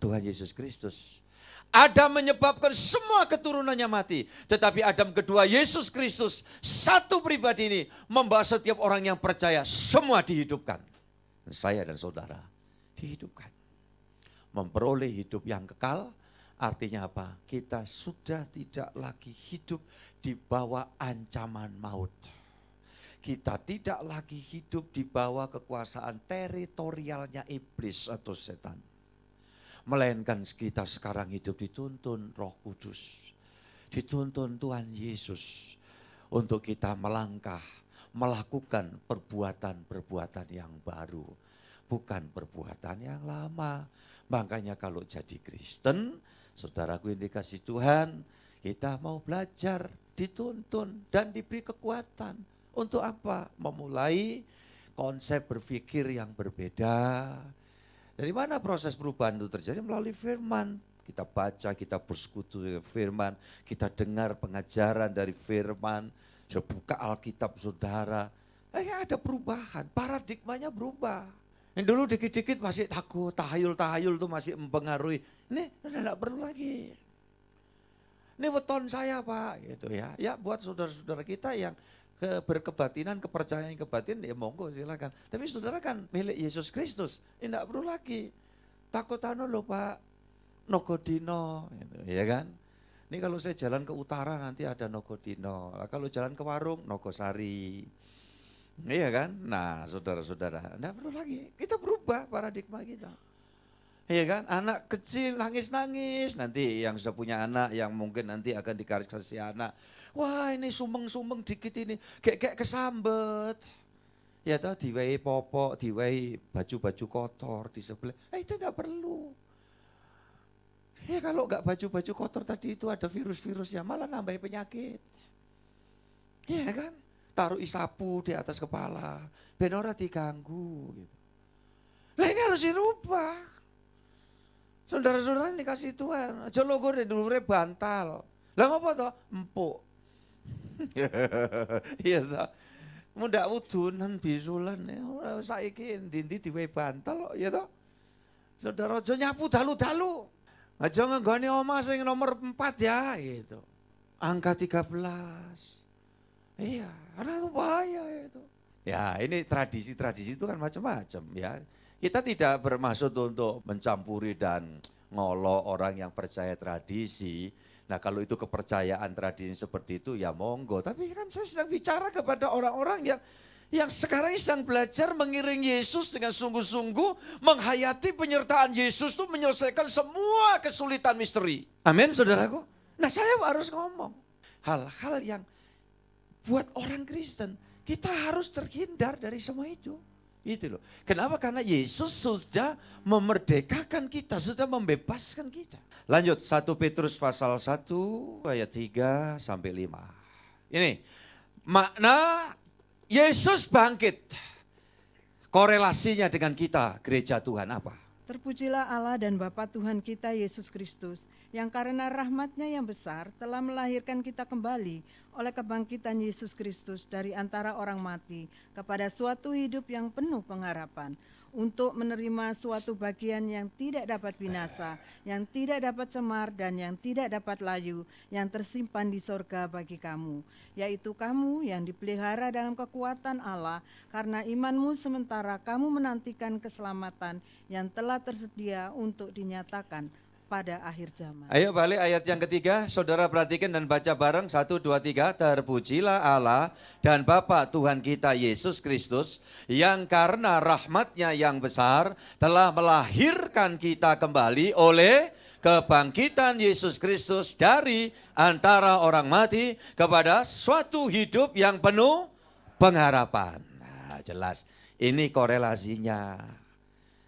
Tuhan Yesus Kristus. Adam menyebabkan semua keturunannya mati. Tetapi Adam kedua, Yesus Kristus, satu pribadi ini membawa setiap orang yang percaya, semua dihidupkan. Saya dan saudara dihidupkan. Memperoleh hidup yang kekal, artinya apa? Kita sudah tidak lagi hidup di bawah ancaman maut. Kita tidak lagi hidup di bawah kekuasaan teritorialnya iblis atau setan. Melainkan kita sekarang hidup dituntun Roh Kudus. Dituntun Tuhan Yesus untuk kita melangkah, melakukan perbuatan-perbuatan yang baru. Bukan perbuatan yang lama. Makanya kalau jadi Kristen, saudaraku yang dikasih Tuhan, kita mau belajar, dituntun dan diberi kekuatan. Untuk apa? Memulai konsep berpikir yang berbeda. Dari mana proses perubahan itu terjadi? Melalui firman. Kita baca, kita bersekutu dengan firman, kita dengar pengajaran dari firman, sudah buka Alkitab saudara. Ada perubahan, paradigmanya berubah. Yang dulu dikit-dikit masih takut, tahayul-tahayul itu masih mempengaruhi. Ini udah tidak perlu lagi. Ini weton saya Pak, gitu ya. Ya buat saudara-saudara kita yang berkebatinan, kepercayaan kebatinan, ya monggo silakan. Tapi saudara kan milik Yesus Kristus, tidak perlu lagi. Takut loh Pak, Nogodino, gitu, ya kan. Ini kalau saya jalan ke utara nanti ada Nogodino, kalau jalan ke warung Nogosari. Iya kan? Nah saudara-saudara, tidak perlu lagi, kita berubah paradigma kita. Iya kan? Anak kecil nangis-nangis, nanti yang sudah punya anak, yang mungkin nanti akan dikasih anak. Wah ini sumeng-sumeng dikit ini, kayak kesambet. Ya toh diwai popok, diwai baju-baju kotor di sebelah. Itu tidak perlu. Ya kalau enggak baju-baju kotor tadi itu ada virus-virusnya, malah nambah penyakit. Iya kan? Taruh isapu di atas kepala, ben ora diganggu gitu. Lah ini harus dirubah. Saudara-saudara ini dikasih Tuhan, aja logo dulure bantal. Lah ngapa toh? Empuk. Iya toh. Mundak udunan bisulan ora saiki ndi-ndi diwehi bantal kok ya toh. Saudara aja nyapu dalu-dalu. Aja ngenggoni omah sing nomor 4 ya gitu. Angka 13. Iya, karena itu bahaya itu. Ya ini tradisi-tradisi itu kan macam-macam ya. Kita tidak bermaksud untuk mencampuri dan ngolok orang yang percaya tradisi. Nah kalau itu kepercayaan tradisi seperti itu ya monggo. Tapi kan saya sedang bicara kepada orang-orang yang sekarang sedang belajar mengiring Yesus dengan sungguh-sungguh. Menghayati penyertaan Yesus itu menyelesaikan semua kesulitan misteri. Amin saudaraku. Nah saya harus ngomong hal-hal yang buat orang Kristen, kita harus terhindar dari semua itu. Itu loh. Kenapa? Karena Yesus sudah memerdekakan kita, sudah membebaskan kita. Lanjut, 1 Petrus pasal 1 ayat 3 sampai 5. Ini makna Yesus bangkit. Korelasinya dengan kita, gereja Tuhan apa?
Terpujilah Allah dan Bapa Tuhan kita Yesus Kristus, yang karena rahmat-Nya yang besar telah melahirkan kita kembali oleh kebangkitan Yesus Kristus dari antara orang mati kepada suatu hidup yang penuh pengharapan, untuk menerima suatu bagian yang tidak dapat binasa, yang tidak dapat cemar dan yang tidak dapat layu, yang tersimpan di sorga bagi kamu, yaitu kamu yang dipelihara dalam kekuatan Allah, karena imanmu sementara kamu menantikan keselamatan yang telah tersedia untuk dinyatakan pada akhir zaman.
Ayo balik ayat yang ketiga, saudara perhatikan dan baca bareng, 1, 2, 3. Terpujilah Allah dan Bapa Tuhan kita Yesus Kristus, yang karena rahmat-Nya yang besar telah melahirkan kita kembali oleh kebangkitan Yesus Kristus dari antara orang mati kepada suatu hidup yang penuh pengharapan. Nah jelas, ini korelasinya.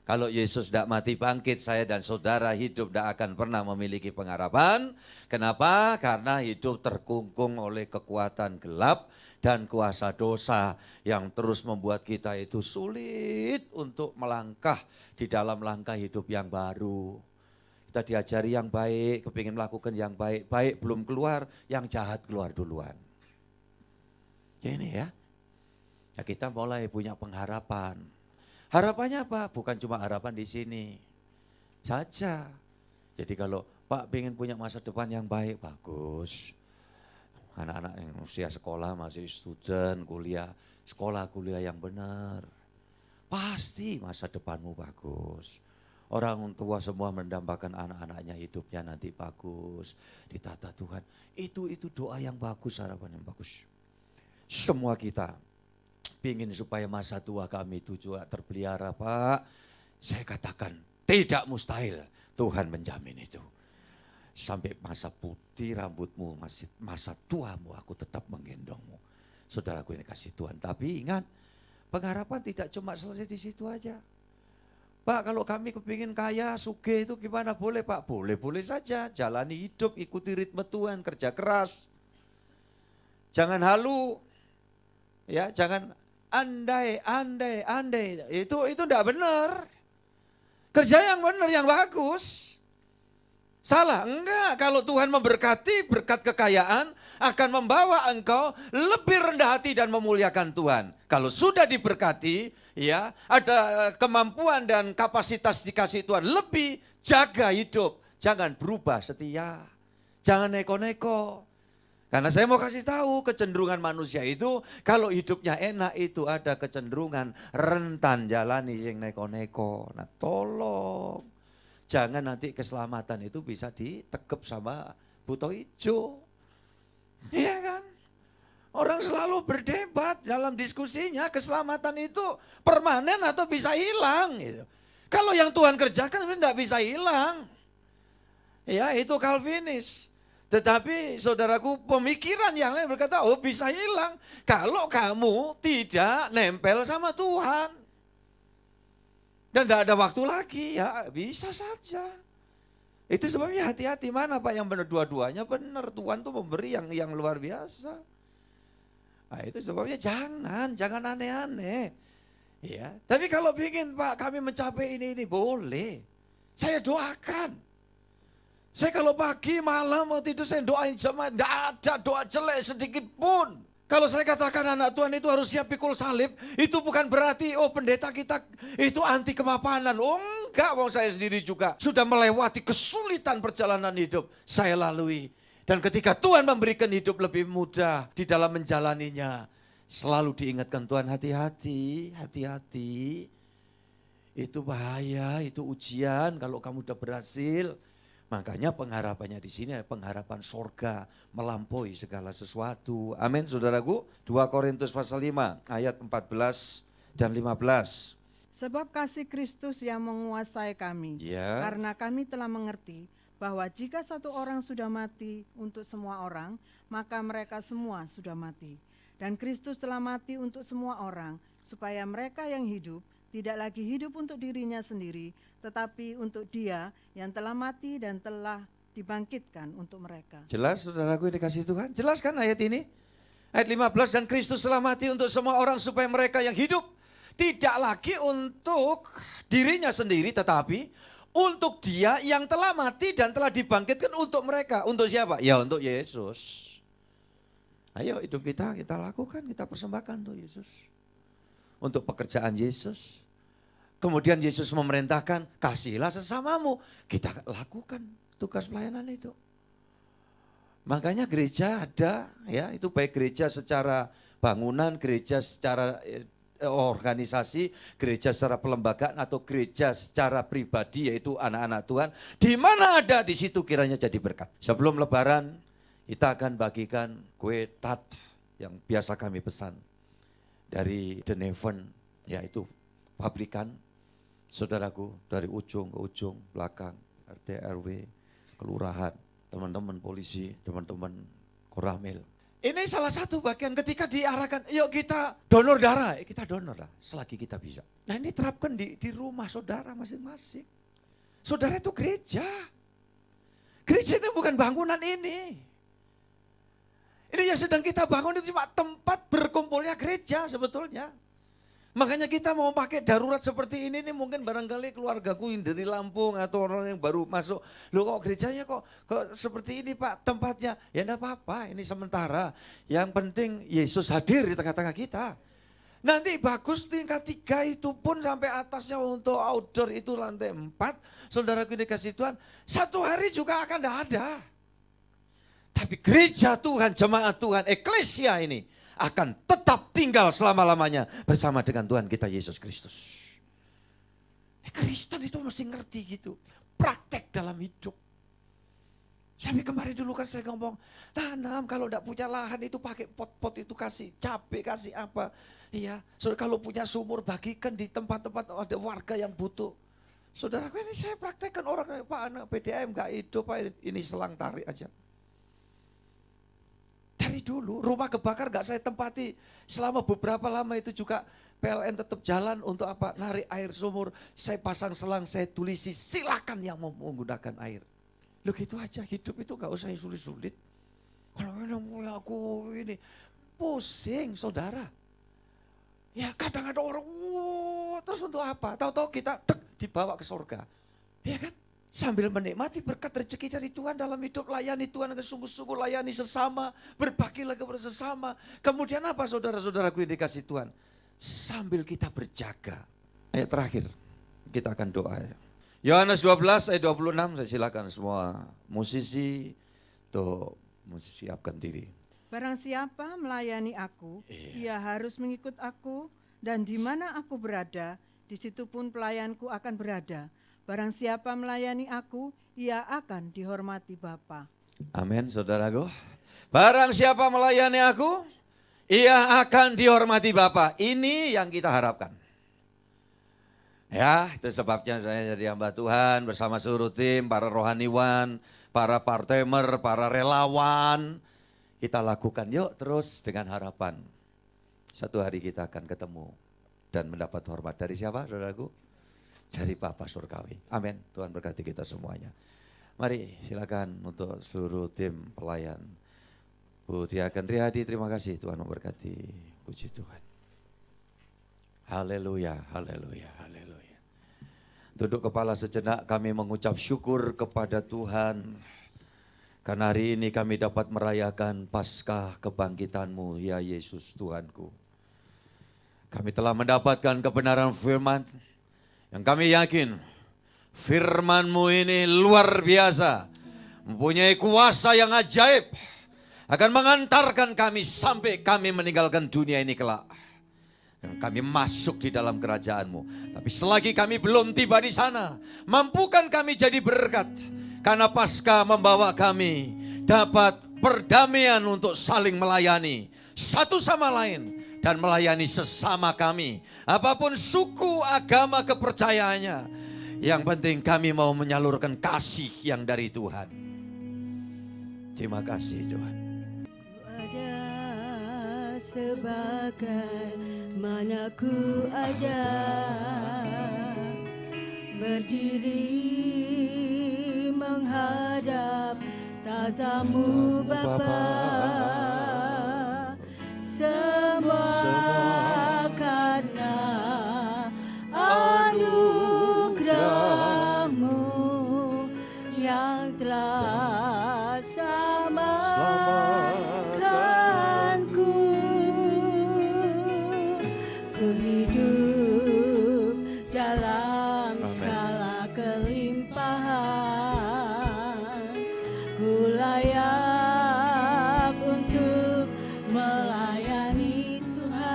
Kalau Yesus tidak mati bangkit, saya dan saudara hidup tidak akan pernah memiliki pengharapan. Kenapa? Karena hidup terkungkung oleh kekuatan gelap dan kuasa dosa yang terus membuat kita itu sulit untuk melangkah di dalam langkah hidup yang baru. Kita diajari yang baik, kepingin melakukan yang baik. Baik belum keluar, yang jahat keluar duluan. Ya ini ya. Ya kita mulai punya pengharapan. Harapannya apa? Bukan cuma harapan di sini saja. Jadi kalau Pak pengen punya masa depan yang baik, bagus. Anak-anak yang usia sekolah, masih student, kuliah, sekolah kuliah yang benar. Pasti masa depanmu bagus. Orang tua semua mendambakan anak-anaknya hidupnya nanti bagus. Ditata Tuhan. Itu doa yang bagus, harapan yang bagus. Semua kita ingin supaya masa tua kami itu juga terpelihara, Pak. Saya katakan tidak mustahil, Tuhan menjamin itu. Sampai masa putih rambutmu, masa tuamu aku tetap menggendongmu. Saudaraku ini kasih Tuhan. Tapi ingat, pengharapan tidak cuma selesai di situ aja. Pak, kalau kami kepingin kaya, sugih itu gimana? Boleh Pak? Boleh saja. Jalani hidup, ikuti ritme Tuhan, kerja keras. Jangan halu. Ya, jangan andai. Itu enggak benar. Kerja yang benar, yang bagus. Salah? Enggak. Kalau Tuhan memberkati, berkat kekayaan akan membawa engkau lebih rendah hati dan memuliakan Tuhan. Kalau sudah diberkati, ya, ada kemampuan dan kapasitas dikasih Tuhan, lebih jaga hidup. Jangan berubah setia. Jangan neko-neko. Karena saya mau kasih tahu kecenderungan manusia itu kalau hidupnya enak itu ada kecenderungan rentan jalani yang neko-neko. Nah tolong jangan nanti keselamatan itu bisa ditekep sama buto ijo. Iya kan? Orang selalu berdebat dalam diskusinya keselamatan itu permanen atau bisa hilang. Gitu. Kalau yang Tuhan kerjakan tidak bisa hilang. Ya itu Calvinis. Tetapi saudaraku pemikiran yang lain berkata, oh bisa hilang kalau kamu tidak nempel sama Tuhan. Dan tidak ada waktu lagi, ya bisa saja. Itu sebabnya hati-hati, mana Pak yang benar, dua-duanya benar. Tuhan tuh memberi yang luar biasa. Nah, itu sebabnya jangan aneh-aneh. Ya, tapi kalau ingin Pak kami mencapai ini boleh. Saya doakan. Saya kalau pagi, malam, mau tidur saya doain jemaat. Tidak ada doa jelek sedikit pun. Kalau saya katakan anak Tuhan itu harus siap pikul salib. Itu bukan berarti, oh pendeta kita itu anti kemapanan. Oh enggak, wong saya sendiri juga sudah melewati kesulitan perjalanan hidup. Saya lalui. Dan ketika Tuhan memberikan hidup lebih mudah di dalam menjalaninya. Selalu diingatkan Tuhan, hati-hati. Itu bahaya, itu ujian kalau kamu udah berhasil. Makanya pengharapannya di sini adalah pengharapan sorga melampaui segala sesuatu. Amin saudaraku. 2 Korintus pasal 5 ayat 14 dan 15.
Sebab kasih Kristus yang menguasai kami. Karena kami telah mengerti bahwa jika satu orang sudah mati untuk semua orang, maka mereka semua sudah mati. Dan Kristus telah mati untuk semua orang, supaya mereka yang hidup tidak lagi hidup untuk dirinya sendiri, tetapi untuk Dia yang telah mati dan telah dibangkitkan untuk mereka.
Jelas saudaraku dikasih Tuhan? Jelas kan ayat ini? Ayat 15, dan Kristus telah mati untuk semua orang supaya mereka yang hidup tidak lagi untuk dirinya sendiri, tetapi untuk Dia yang telah mati dan telah dibangkitkan untuk mereka. Untuk siapa? Ya untuk Yesus. Ayo hidup kita lakukan, kita persembahkan untuk Yesus. Untuk pekerjaan Yesus. Kemudian Yesus memerintahkan, kasihilah sesamamu. Kita lakukan tugas pelayanan itu. Makanya gereja ada, ya itu baik gereja secara bangunan, gereja secara organisasi, gereja secara pelembagaan atau gereja secara pribadi yaitu anak-anak Tuhan. Di mana ada di situ kiranya jadi berkat. Sebelum Lebaran kita akan bagikan kue tat yang biasa kami pesan dari The Neven, yaitu pabrikan. Saudaraku dari ujung ke ujung, belakang, RT, RW, kelurahan, teman-teman polisi, teman-teman Koramil. Ini salah satu bagian ketika diarahkan, yuk kita donor darah, kita donor lah selagi kita bisa. Nah ini terapkan di rumah saudara masing-masing. Saudara itu gereja. Gereja itu bukan bangunan ini. Ini yang sedang kita bangun itu cuma tempat berkumpulnya gereja sebetulnya. Makanya kita mau pakai darurat seperti ini nih mungkin barangkali keluargaku yang dari Lampung atau orang yang baru masuk. Loh kok gerejanya kok seperti ini Pak tempatnya? Ya enggak apa-apa, ini sementara. Yang penting Yesus hadir di tengah-tengah kita. Nanti bagus tingkat 3 itu pun sampai atasnya untuk outdoor itu lantai 4. Saudaraku dikasih Tuhan, satu hari juga akan tidak ada. Tapi gereja Tuhan, jemaat Tuhan, eklesia ini akan tetap tinggal selama-lamanya bersama dengan Tuhan kita Yesus Kristus. Kristen itu mesti ngerti gitu, praktek dalam hidup. Sampai kemarin dulu kan saya ngomong, tanam kalau tidak punya lahan itu pakai pot-pot itu kasih cabai, kasih apa. Iya, saudara kalau punya sumur bagikan di tempat-tempat ada warga yang butuh. Saudara ini saya praktekkan orang, Pak anak PDAM gak hidup, Pak ini selang tarik aja. Dari dulu rumah kebakar gak saya tempati, selama beberapa lama itu juga PLN tetap jalan untuk apa? Narik air sumur, saya pasang selang, saya tulisi silakan yang mau menggunakan air. Loh gitu aja, hidup itu gak usah sulit-sulit. Kalau aku ini, pusing saudara. Ya kadang ada orang, terus untuk apa? Tahu-tahu kita dibawa ke surga. Ya kan? Sambil menikmati berkat rezeki dari Tuhan dalam hidup, layani Tuhan dengan sungguh-sungguh, layani sesama, berbagilah kepada sesama. Kemudian apa saudara-saudaraku yang dikasih Tuhan? Sambil kita berjaga. Ayat terakhir, kita akan doa. Yohanes 12 ayat 26, saya silakan semua musisi untuk menyiapkan diri.
Barang siapa melayani aku, ia harus mengikut aku, dan di mana aku berada, di situ pun pelayanku akan berada. Barang siapa melayani aku, ia akan dihormati Bapa.
Amin, saudaraku. Barang siapa melayani aku, ia akan dihormati Bapa. Ini yang kita harapkan. Ya, itu sebabnya saya jadi hamba Tuhan bersama seluruh tim, para rohaniwan, para part-timer, para relawan. Kita lakukan yuk terus dengan harapan. Satu hari kita akan ketemu dan mendapat hormat dari siapa, saudaraku? Dari Bapa Surgawi. Amin. Tuhan berkati kita semuanya. Mari silakan untuk seluruh tim pelayan. Bu Diaken Riyadi, terima kasih Tuhan memberkati. Puji Tuhan. Haleluya, haleluya, haleluya. Tunduk kepala sejenak, kami mengucap syukur kepada Tuhan. Karena hari ini kami dapat merayakan Paskah kebangkitan-Mu, ya Yesus Tuhanku. Kami telah mendapatkan kebenaran firman yang kami yakin firman-Mu ini luar biasa. Mempunyai kuasa yang ajaib. Akan mengantarkan kami sampai kami meninggalkan dunia ini kelak. Dan kami masuk di dalam kerajaan-Mu. Tapi selagi kami belum tiba di sana, mampukan kami jadi berkat. Karena Paskah membawa kami dapat perdamaian untuk saling melayani satu sama lain. Dan melayani sesama kami. Apapun suku, agama, kepercayaannya. Yang penting kami mau menyalurkan kasih yang dari Tuhan. Terima kasih Tuhan.
Ada sebagaimana ku ada, berdiri menghadap tatamu Bapa. Semua karena anugerah-Mu yang telah selamatkanku. Ku hidup dalam skala kelimpahan. Ku layak untuk melayani Tuhan.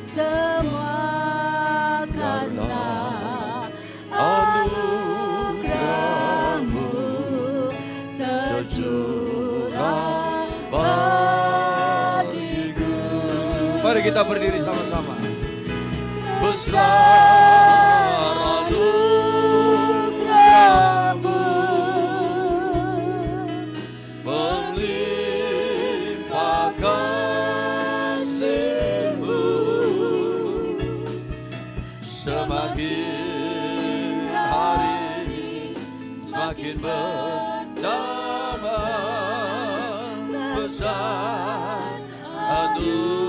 Semua karena anugerah-Mu tercurah bagiku.
Mari kita berdiri sama-sama. Besar anugerah-Mu, berlimpah kasih-Mu, semakin hari semakin berdamai. Besar anugerah-Mu.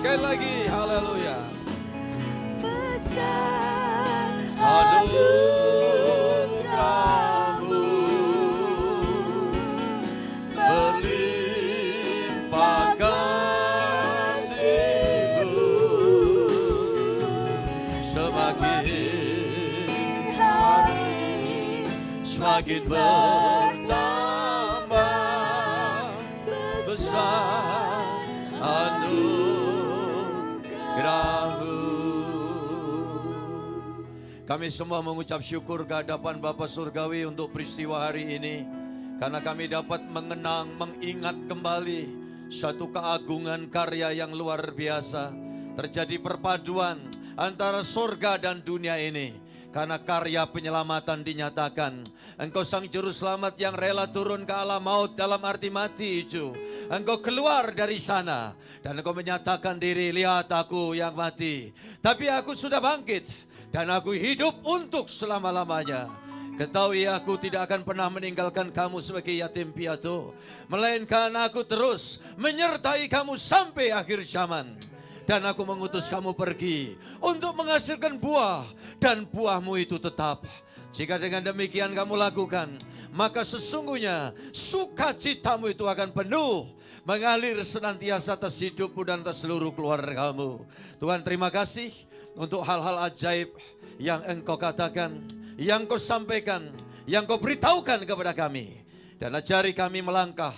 Sekali lagi, haleluya.
Besar
Anugerah-Mu, berlimpah semakin hari semakin bertambah besar anugerah-Mu. Kami semua mengucap syukur ke hadapan Bapa Surgawi untuk peristiwa hari ini, karena kami dapat mengenang, mengingat kembali suatu keagungan karya yang luar biasa. Terjadi perpaduan antara surga dan dunia ini, karena karya penyelamatan dinyatakan. Engkau sang juru selamat yang rela turun ke alam maut, dalam arti mati itu. Engkau keluar dari sana dan engkau menyatakan diri, lihat aku yang mati, tapi aku sudah bangkit dan aku hidup untuk selama-lamanya. Ketahui aku tidak akan pernah meninggalkan kamu sebagai yatim piatu, melainkan aku terus menyertai kamu sampai akhir zaman. Dan aku mengutus kamu pergi untuk menghasilkan buah, dan buahmu itu tetap. Jika dengan demikian kamu lakukan, maka sesungguhnya sukacitamu itu akan penuh, mengalir senantiasa atas hidupmu dan atas seluruh keluarga kamu. Tuhan, terima kasih untuk hal-hal ajaib yang Engkau katakan, yang Kau sampaikan, yang Kau beritahukan kepada kami. Dan ajari kami melangkah.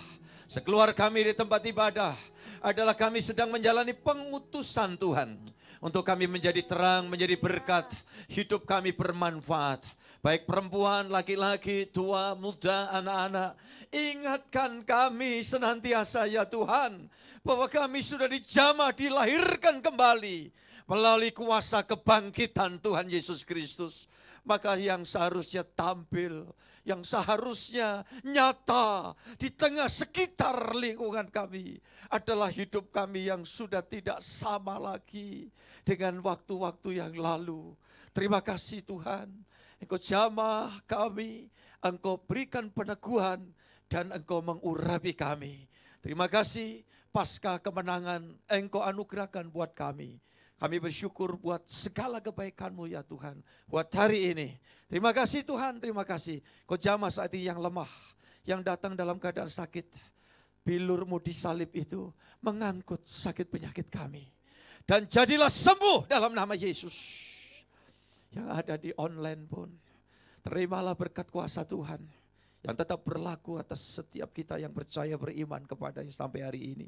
Sekeluar kami di tempat ibadah adalah kami sedang menjalani pengutusan Tuhan, untuk kami menjadi terang, menjadi berkat, hidup kami bermanfaat. Baik perempuan, laki-laki, tua, muda, anak-anak, ingatkan kami senantiasa ya Tuhan, bahwa kami sudah dijamah, dilahirkan kembali melalui kuasa kebangkitan Tuhan Yesus Kristus. Maka yang seharusnya tampil, yang seharusnya nyata di tengah sekitar lingkungan kami, adalah hidup kami yang sudah tidak sama lagi dengan waktu-waktu yang lalu. Terima kasih Tuhan, Engkau jamah kami, Engkau berikan peneguhan, dan Engkau mengurapi kami. Terima kasih pasca kemenangan Engkau anugerahkan buat kami. Kami bersyukur buat segala kebaikan-Mu ya Tuhan, buat hari ini. Terima kasih Tuhan, terima kasih. Kau jamah saat ini yang lemah, yang datang dalam keadaan sakit. Bilur-Mu di salib itu mengangkut sakit penyakit kami. Dan jadilah sembuh dalam nama Yesus. Yang ada di online pun, terimalah berkat kuasa Tuhan yang tetap berlaku atas setiap kita yang percaya, beriman kepada-Nya sampai hari ini.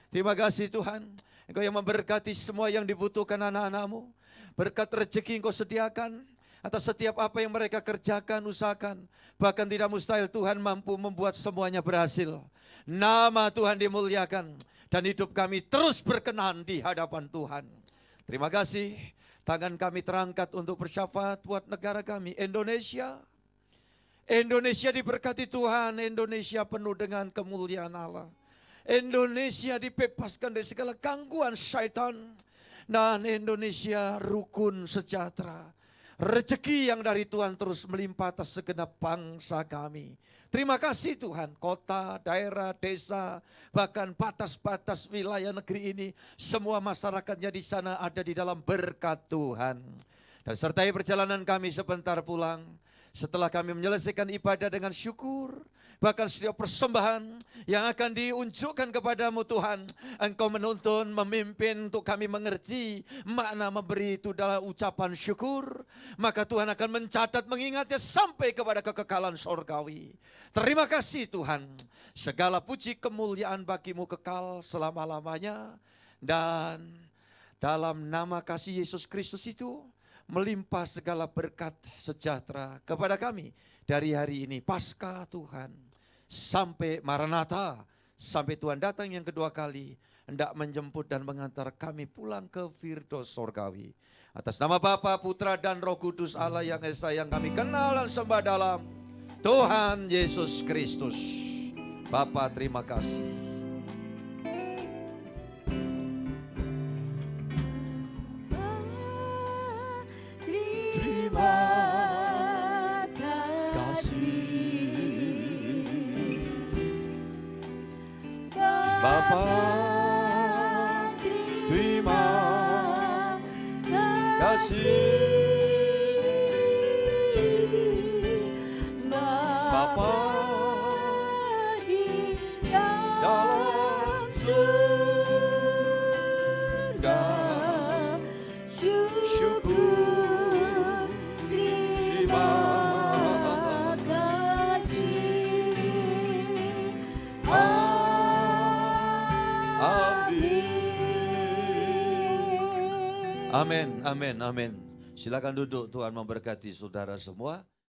Terima kasih Tuhan, Engkau yang memberkati semua yang dibutuhkan anak-anak-Mu. Berkat rezeki Engkau sediakan atas setiap apa yang mereka kerjakan, usahakan. Bahkan tidak mustahil Tuhan mampu membuat semuanya berhasil. Nama Tuhan dimuliakan dan hidup kami terus berkenan di hadapan Tuhan. Terima kasih, tangan kami terangkat untuk bersyafaat buat negara kami, Indonesia. Indonesia diberkati Tuhan, Indonesia penuh dengan kemuliaan Allah. Indonesia dibebaskan dari segala gangguan syaitan, dan Indonesia rukun sejahtera. Rezeki yang dari Tuhan terus melimpah atas segenap bangsa kami. Terima kasih Tuhan, kota, daerah, desa, bahkan batas-batas wilayah negeri ini, semua masyarakatnya di sana ada di dalam berkat Tuhan. Dan sertai perjalanan kami sebentar pulang, setelah kami menyelesaikan ibadah dengan syukur, bahkan setiap persembahan yang akan diunjukkan kepadamu Tuhan, Engkau menuntun, memimpin untuk kami mengerti makna memberi itu adalah ucapan syukur. Maka Tuhan akan mencatat, mengingatnya sampai kepada kekekalan surgawi. Terima kasih Tuhan, segala puji kemuliaan bagi-Mu kekal selama-lamanya. Dan dalam nama kasih Yesus Kristus itu, melimpah segala berkat sejahtera kepada kami dari hari ini pasca Tuhan sampai Maranatha, sampai Tuhan datang yang kedua kali hendak menjemput dan mengantar kami pulang ke Firdaus surgawi. Atas nama Bapa, Putra dan Roh Kudus Allah yang esa yang kami kenal dan sembah dalam Tuhan Yesus Kristus. Bapa, terima kasih. Bapa, terima kasih. Bapa di dalam surga, syukur Amin, amin, amin. Silakan duduk, Tuhan memberkati saudara semua.